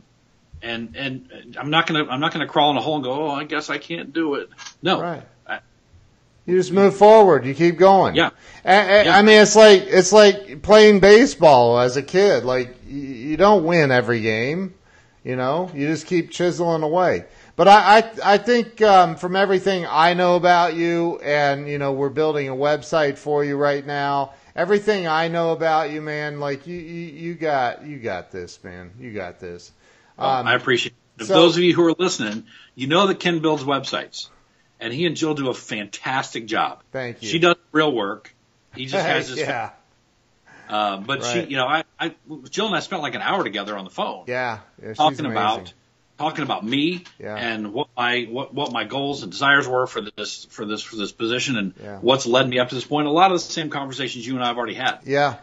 And I'm not gonna crawl in a hole and go, oh, I guess I can't do it. No. Right. You just move forward. You keep going. Yeah. I mean, it's like playing baseball as a kid. Like, you don't win every game. You just keep chiseling away. But I think from everything I know about you, and we're building a website for you right now. Everything I know about you, man, like you got this, man. You got this. I appreciate it. If those of you who are listening, you know that Ken builds websites, and he and Jill do a fantastic job. Thank you. She does real work. He just has his But she, Right. you know, Jill and I spent like an hour together on the phone. Yeah, she's talking amazing. about me Yeah. and what my goals and desires were for this position and Yeah. what's led me up to this point. A lot of the same conversations you and I have already had. Yeah.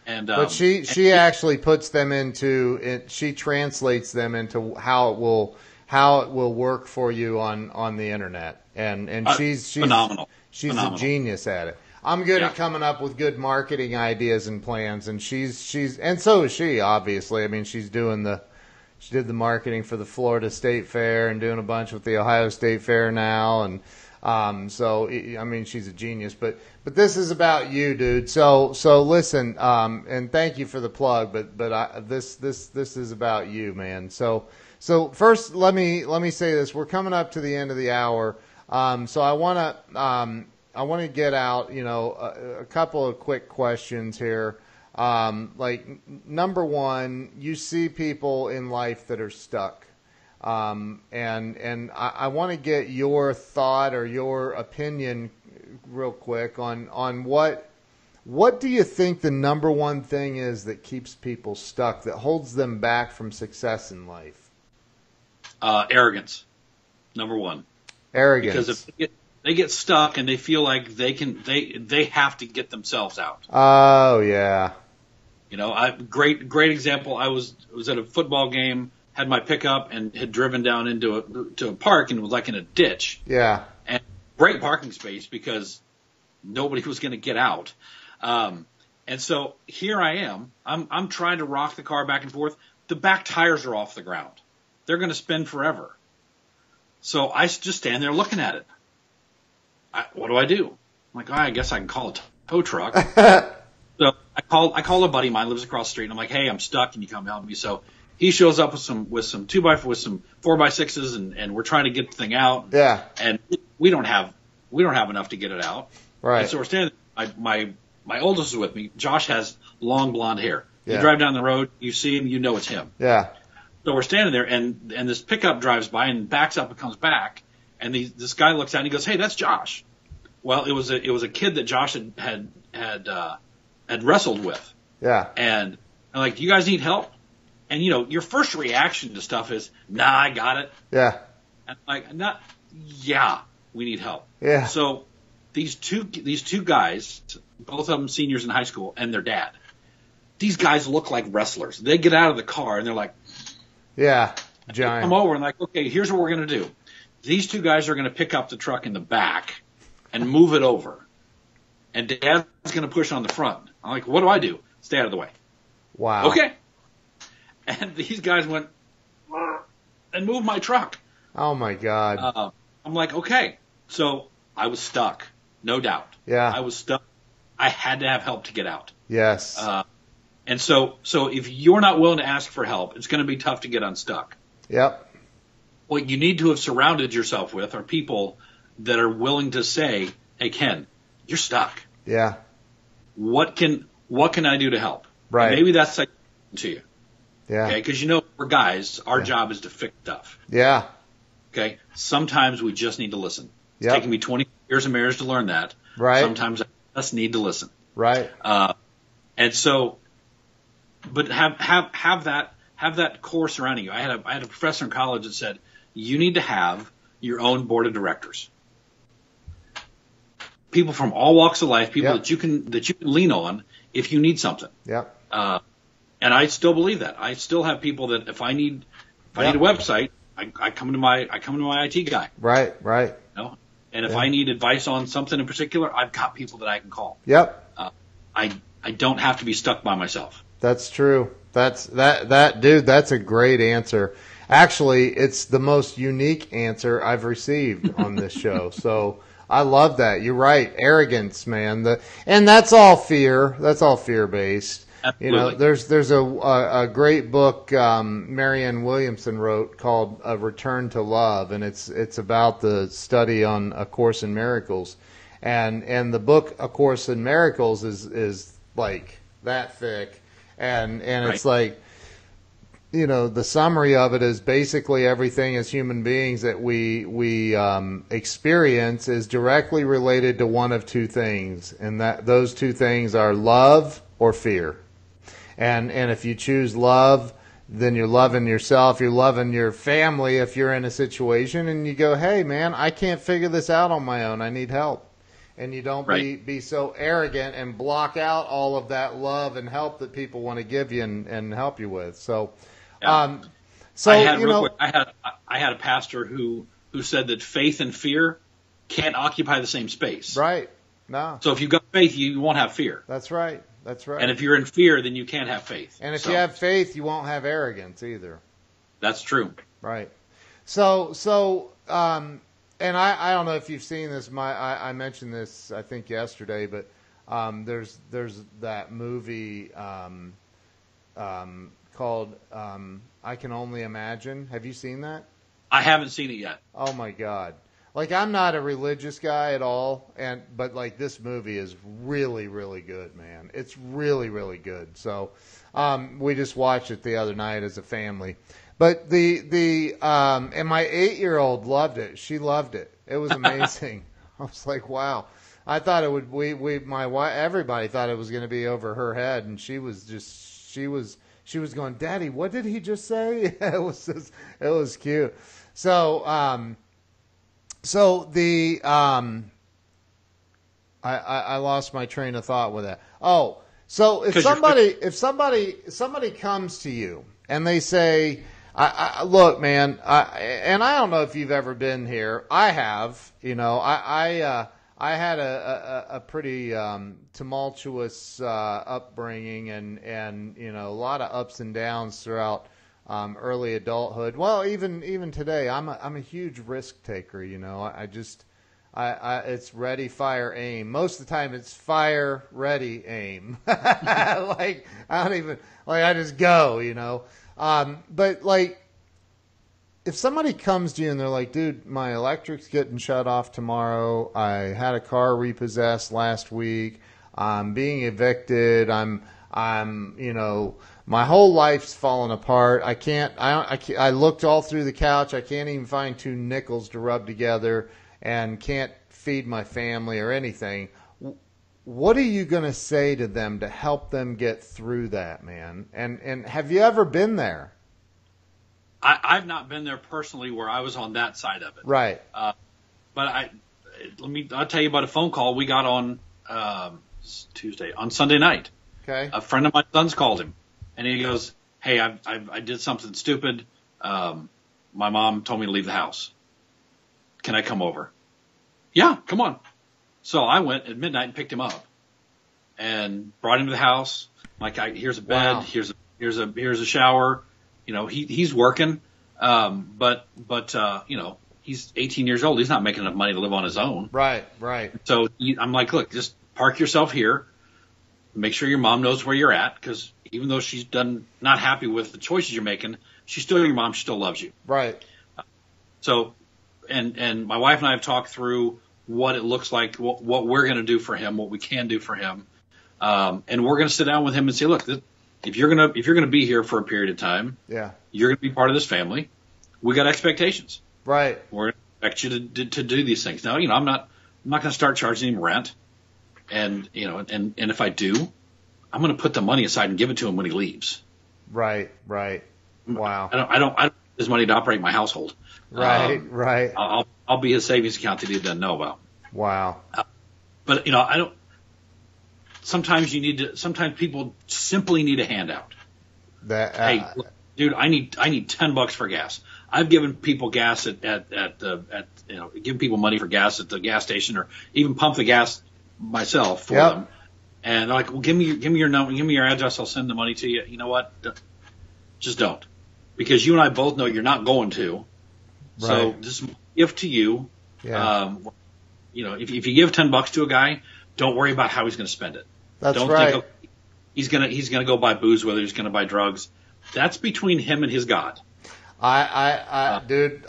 But she actually puts them into it. She translates them into how it will work for you on the internet. And she's phenomenal. She's Phenomenal. a genius at it. I'm good Yeah. at coming up with good marketing ideas and plans, and she's and so is she, obviously. I mean, she did the marketing for the Florida State Fair and doing a bunch with the Ohio State Fair now, and so I mean, she's a genius. But this is about you, dude. So listen, and thank you for the plug. But this is about you, man. So first, let me say this: we're coming up to the end of the hour. So I want to get out, a couple of quick questions here. Like number one, you see people in life that are stuck. And I want to get your thought or your opinion real quick on what do you think the number one thing is that keeps people stuck, that holds them back from success in life? Arrogance, number one. Arrogance. Because if they get stuck and they feel like they have to get themselves out. Oh yeah. Great example. I was at a football game, had my pickup, and had driven down into a park and was like in a ditch. Yeah. And great parking space because nobody was going to get out. And so here I am. I'm trying to rock the car back and forth. The back tires are off the ground. They're going to spin forever. So I just stand there looking at it. What do I do? I'm like, I guess I can call a tow truck. So I call a buddy of mine, lives across the street, and I'm like, hey, I'm stuck. Can you come help me? So he shows up with some 4x6s, and we're trying to get the thing out. Yeah. And we don't have enough to get it out. Right. And so we're standing. My oldest is with me. Josh has long blonde hair. Yeah. You drive down the road, you see him, you know it's him. Yeah. So we're standing there, and this pickup drives by and backs up and comes back, and this guy looks out and he goes, "Hey, that's Josh." Well, it was a kid that Josh had wrestled with. Yeah. And I'm like, "Do you guys need help?" And your first reaction to stuff is, "Nah, I got it." Yeah. And I'm like, yeah, we need help. Yeah. So these two guys, both of them seniors in high school, and their dad. These guys look like wrestlers. They get out of the car and they're like, yeah, they giant. come over and like, okay, here's what we're going to do. These two guys are going to pick up the truck in the back and move it over. And Dad's going to push on the front. I'm like, what do I do? Stay out of the way. Wow. Okay. And these guys went and moved my truck. Oh my God. I'm like, okay. So I was stuck, no doubt. Yeah. I was stuck. I had to have help to get out. Yes. And so if you're not willing to ask for help, it's going to be tough to get unstuck. Yep. What you need to have surrounded yourself with are people that are willing to say, "Hey, Ken, you're stuck. Yeah. What can I do to help?" Right. And maybe that's like to you. Yeah. Okay. Because we're guys, our job is to fix stuff. Yeah. Okay. Sometimes we just need to listen. It's Yep. taken me 20 years of marriage to learn that. Right. Sometimes I just need to listen. Right. And so, but have that core surrounding you. I had a professor in college that said you need to have your own board of directors. People from all walks of life, people Yep. that you can lean on if you need something. Yep. And I still believe that. I still have people that if I need a website, I come to my IT guy. Right. Right. And if I need advice on something in particular, I've got people that I can call. Yep. I don't have to be stuck by myself. That's true. That dude, that's a great answer. Actually, it's the most unique answer I've received on this show. So I love that. You're right. Arrogance, man. And that's all fear. That's all fear based. Absolutely. There's a great book Marianne Williamson wrote called A Return to Love, and it's about the study on A Course in Miracles, and the book A Course in Miracles is like that thick, and it's like, the summary of it is basically everything as human beings that we experience is directly related to one of two things, and that those two things are love or fear. And if you choose love, then you're loving yourself, you're loving your family if you're in a situation and you go, hey, man, I can't figure this out on my own. I need help. And you don't be so arrogant and block out all of that love and help that people want to give you and help you with. So, Yeah. so I had a pastor who said that faith and fear can't occupy the same space. Right. No. So if you've got faith, you won't have fear. That's right. That's right. And if you're in fear, then you can't have faith. And if you have faith, you won't have arrogance either. That's true. Right. So, and I don't know if you've seen this. I mentioned this I think yesterday, but there's that movie called I Can Only Imagine. Have you seen that? I haven't seen it yet. Oh my God. Like, I'm not a religious guy at all, but like, this movie is really, really good, man. It's really, really good. So, we just watched it the other night as a family. But and my 8-year-old loved it. She loved it. It was amazing. I was like, wow. I thought it would. My wife, everybody thought it was going to be over her head, and she was going, Daddy, what did he just say? It was cute. So, I lost my train of thought with that. Oh, so if somebody comes to you and they say, look, man, and I don't know if you've ever been here. I have. I had a pretty tumultuous upbringing and a lot of ups and downs throughout early adulthood. Well, even today, I'm a huge risk taker. It's ready, fire, aim. Most of the time, it's fire, ready, aim. Like, I just go. But like, if somebody comes to you and they're like, dude, my electric's getting shut off tomorrow. I had a car repossessed last week. I'm being evicted. My whole life's fallen apart. I looked all through the couch. I can't even find 2 nickels to rub together and can't feed my family or anything. What are you going to say to them to help them get through that, man? And have you ever been there? I've not been there personally where I was on that side of it. Right. But I'll tell you about a phone call we got on on Sunday night. Okay. A friend of my son's called him, and he goes, "Hey, I did something stupid. My mom told me to leave the house. Can I come over?" Yeah, come on. So I went at midnight and picked him up, and brought him to the house. Like, here's a bed, Wow. here's a shower. He's working, but he's 18 years old. He's not making enough money to live on his own. Right. So I'm like, look, just park yourself here. Make sure your mom knows where you're at, because even though she's not happy with the choices you're making, she's still your mom. She still loves you. Right. So, and my wife and I have talked through what it looks like, what we're going to do for him, what we can do for him, and we're going to sit down with him and say, look, if you're gonna be here for a period of time, yeah, you're going to be part of this family. We got expectations. Right. We're going to expect you to do these things. Now, I'm not going to start charging him rent. And if I do, I'm going to put the money aside and give it to him when he leaves. Right. Wow. I don't have his money to operate my household. Right. I'll be his savings account that he doesn't know about. Wow. But I don't. Sometimes people simply need a handout. Hey, look, dude, I need $10 for gas. I've given people gas giving people money for gas at the gas station, or even pump the gas myself for them. And they're like, well, give me your number, give me your address, I'll send the money to you. You know what? Just don't, because you and I both know you're not going to. Right. So this is a gift to you. Yeah. If you give $10 to a guy, don't worry about how he's going to spend it. Don't right. think he's gonna go buy booze, whether he's gonna buy drugs. That's between him and his God. Dude,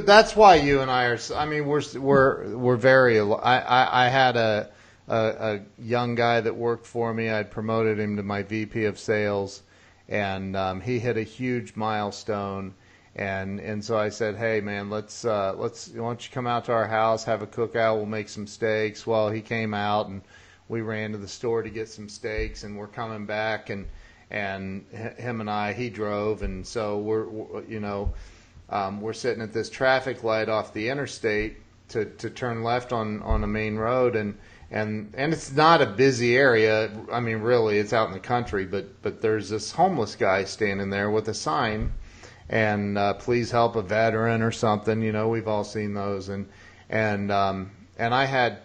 that's why you and I are. I mean, we're very. I had a young guy that worked for me. I'd promoted him to my VP of sales, and he hit a huge milestone. And so I said, hey man, let's why don't you come out to our house, have a cookout, we'll make some steaks. Well, he came out and we ran to the store to get some steaks, and we're coming back, and him and I, he drove, and so we're sitting at this traffic light off the interstate to turn left on a main road, and it's not a busy area. I mean, really, it's out in the country, but there's this homeless guy standing there with a sign, and please help a veteran or something. You know, we've all seen those, and I had,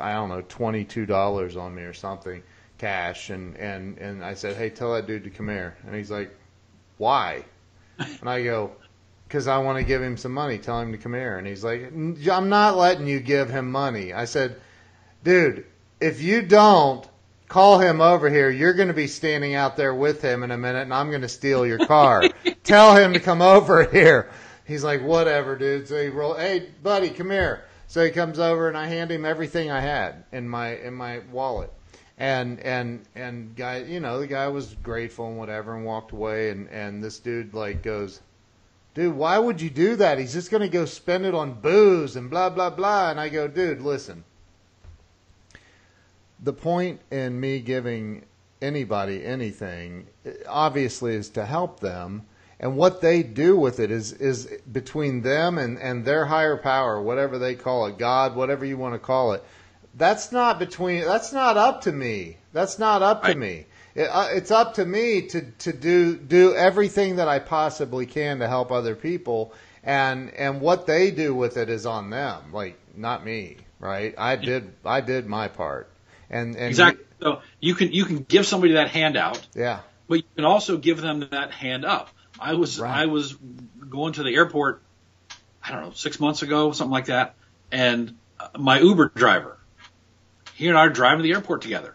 I don't know, $22 on me or something, cash, and I said, hey, tell that dude to come here, and he's like, why? And I go, because I want to give him some money. Tell him to come here. And he's like, I'm not letting you give him money. I said, dude, if you don't call him over here, you're going to be standing out there with him in a minute, and I'm going to steal your car. Tell him to come over here. He's like, whatever, dude. So he rolled, hey, buddy, come here. So he comes over, and I hand him everything I had in my wallet. And guy, you know, the guy was grateful and whatever, and walked away. And this dude like goes, dude, why would you do that? He's just going to go spend it on booze and blah, blah, blah. And I go, dude, listen. The point in me giving anybody anything, obviously, is to help them. And what they do with it is between them and their higher power, whatever they call it, God, whatever you want to call it. That's not up to me. That's not up to me. It's up to me to do everything that I possibly can to help other people, and what they do with it is on them, like not me, right? I did my part, and exactly. So you can give somebody that handout, yeah, but you can also give them that hand up. I was going to the airport, I don't know, 6 months ago, something like that, and my Uber driver, he and I are driving to the airport together.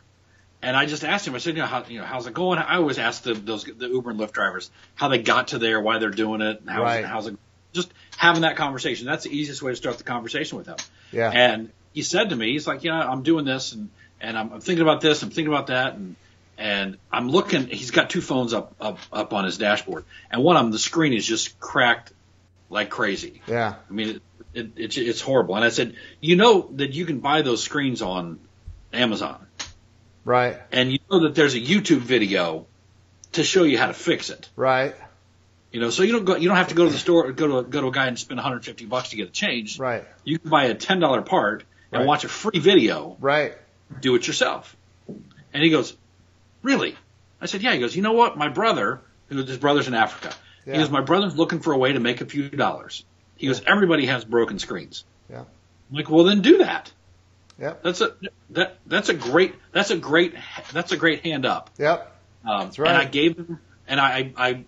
And I just asked him, I said, how's it going? I always ask the Uber and Lyft drivers how they got to there, why they're doing it, and how's it, just having that conversation. That's the easiest way to start the conversation with them. Yeah. And he said to me, he's like, I'm doing this, and I'm thinking about this, I'm thinking about that, and I'm looking. He's got two phones up on his dashboard, and one of them, the screen is just cracked like crazy. Yeah. I mean, it's horrible. And I said, you know that you can buy those screens on Amazon. Right. And you know that there's a YouTube video to show you how to fix it. Right. You know, so you don't have to go to the store, go to a guy and spend $150 to get it changed. Right. You can buy a $10 part and watch a free video. Right. Do it yourself. And he goes, really? I said, yeah. He goes, you know what? My brother, his brother's in Africa. Yeah. He goes, my brother's looking for a way to make a few dollars. He goes, everybody has broken screens. Yeah. I'm like, well, then do that. Yep. That's a great hand up. Yep. That's right. And I gave him, and I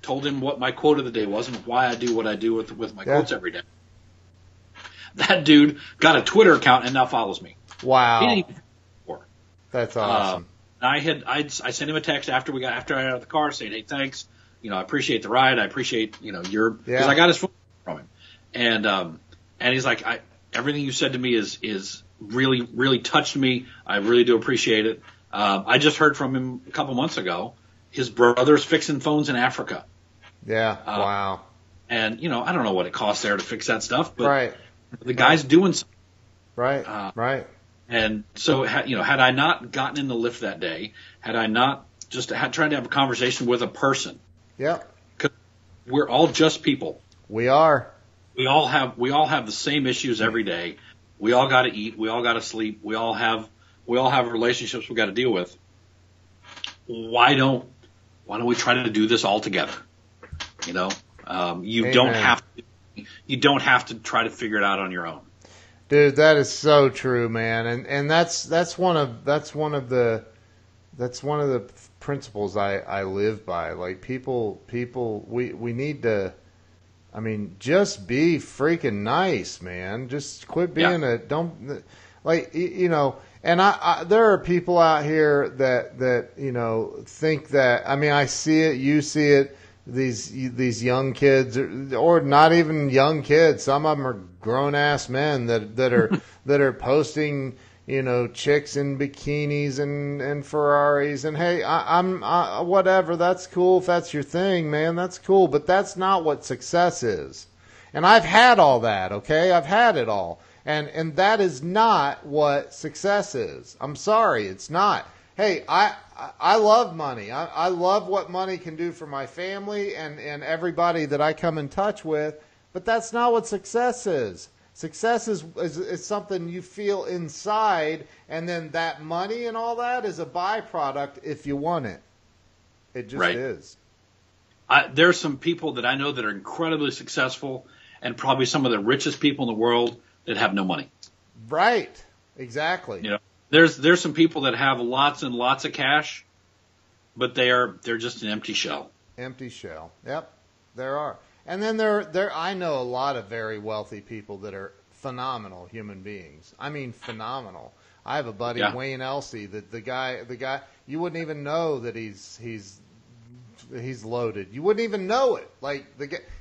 told him what my quote of the day was and why I do what I do with my quotes every day. That dude got a Twitter account and now follows me. Wow. He didn't even before. That's awesome. I sent him a text after I got out of the car saying, hey, thanks. You know, I appreciate the ride. I appreciate, because I got his phone from him. And he's like, everything you said to me is really, really touched me. I really do appreciate it. I just heard from him a couple months ago. His brother's fixing phones in Africa. Yeah. Wow. And, I don't know what it costs there to fix that stuff, but the guy's doing something. Right. Right. And so, had I not gotten in the lift that day, had I not just tried to have a conversation with a person. Yeah. Because we're all just people. We are. We all have the same issues every day. We all got to eat. We all got to sleep. We all have relationships we got to deal with. Why don't we try to do this all together? You don't have to try to figure it out on your own. Dude, that is so true, man. And that's one of the principles I live by. Like people we need to, I mean, just be freaking nice, man. Just quit being and there are people out here that think that, I mean, I see it, you see it, these young kids or not even young kids, some of them are grown ass men that are posting, chicks in bikinis and Ferraris, and hey, I'm whatever, that's cool if that's your thing, man, that's cool, but that's not what success is. And I've had all that, okay? I've had it all. And that is not what success is. I'm sorry, it's not. Hey, I love money. I love what money can do for my family and everybody that I come in touch with, but that's not what success is. Success is something you feel inside, and then that money and all that is a byproduct if you want it. It just is. There's some people that I know that are incredibly successful and probably some of the richest people in the world that have no money. Right. Exactly. You know, there's some people that have lots and lots of cash, but they're just an empty shell. Empty shell. Yep. There are. And then there I know a lot of very wealthy people that are phenomenal human beings. I mean phenomenal. I have a buddy, Wayne Elsey, that the guy you wouldn't even know that he's loaded. You wouldn't even know it. Like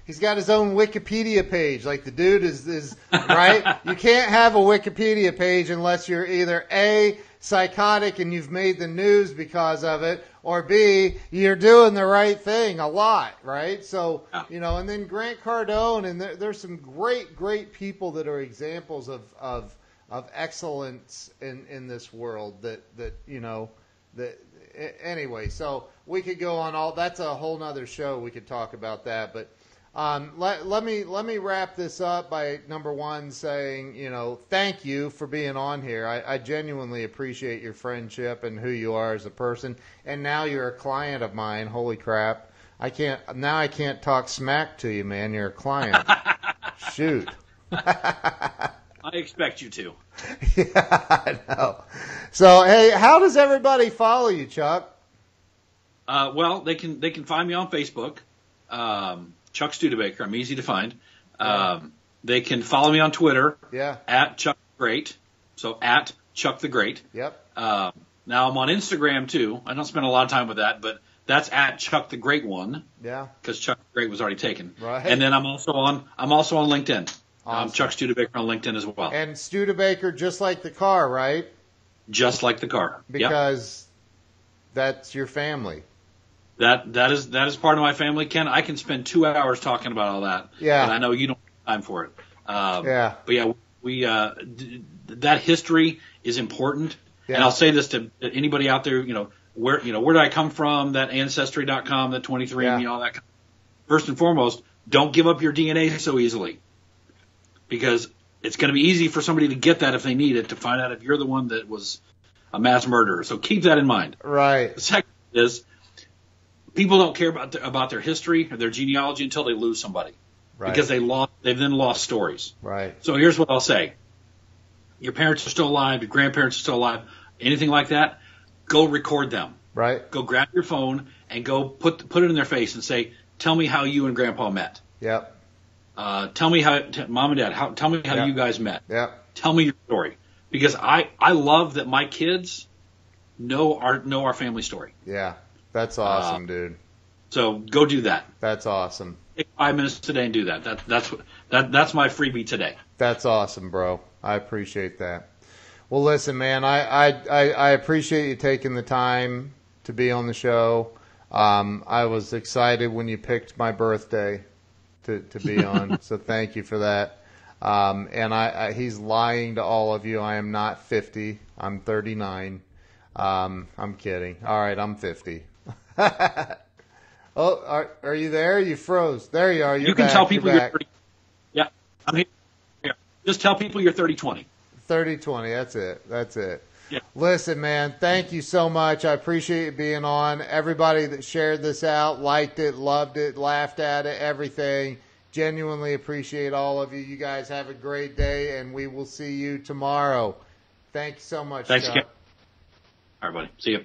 he's got his own Wikipedia page. Like the dude is right. You can't have a Wikipedia page unless you're either A, psychotic and you've made the news because of it, or B, you're doing the right thing a lot, right? So, and then Grant Cardone, and there's some great people that are examples of excellence in this world anyway, so we could go on that's a whole nother show. We could talk about that, but let me wrap this up by number one saying, thank you for being on here. I genuinely appreciate your friendship and who you are as a person. And now you're a client of mine. Holy crap. I can't talk smack to you, man. You're a client. Shoot. I expect you to. Yeah, I know. So, hey, how does everybody follow you, Chuck? Well, they can find me on Facebook. Chuck Studebaker. I'm easy to find. They can follow me on Twitter. Yeah. At Chuck the Great. So at Chuck the Great. Yep. Now I'm on Instagram too. I don't spend a lot of time with that, but that's at Chuck the Great One. Yeah. Because Chuck the Great was already taken. Right. And then I'm also on LinkedIn. Awesome. Chuck Studebaker on LinkedIn as well. And Studebaker, just like the car, right? Just like the car. Because that's your family. That is part of my family, Ken. I can spend 2 hours talking about all that. Yeah. But I know you don't have time for it. Yeah. But yeah, we that history is important. Yeah. And I'll say this to anybody out there, where did I come from? That Ancestry.com, that 23andMe, all that. First and foremost, don't give up your DNA so easily, because it's going to be easy for somebody to get that if they need it, to find out if you're the one that was a mass murderer. So keep that in mind. Right. The second is, people don't care about their history or their genealogy until they lose somebody, right? Because they've then lost stories. Right. So here's what I'll say: your parents are still alive, your grandparents are still alive, anything like that, go record them. Right. Go grab your phone and go put it in their face and say, "Tell me how you and Grandpa met." Yep. Tell me how Mom and Dad. Tell me how you guys met. Yep. Tell me your story, because I love that my kids know our family story. Yeah. That's awesome, dude. So go do that. That's awesome. Take 5 minutes today and do that. That's my freebie today. That's awesome, bro. I appreciate that. Well, listen, man, I appreciate you taking the time to be on the show. I was excited when you picked my birthday to be on, so thank you for that. And he's lying to all of you. I am not 50. I'm 39. I'm kidding. All right, I'm 50. Oh, are you there? You froze. There you are. You're you can back. tell people you're you're 30. Yeah, I'm here. Just tell people you're 30-20. 30-20. That's it. Yeah. Listen, man, thank you so much. I appreciate you being on. Everybody that shared this out, liked it, loved it, laughed at it, everything. Genuinely appreciate all of you. You guys have a great day, and we will see you tomorrow. Thank you so much, Thanks Chuck. again. All right, buddy. See you.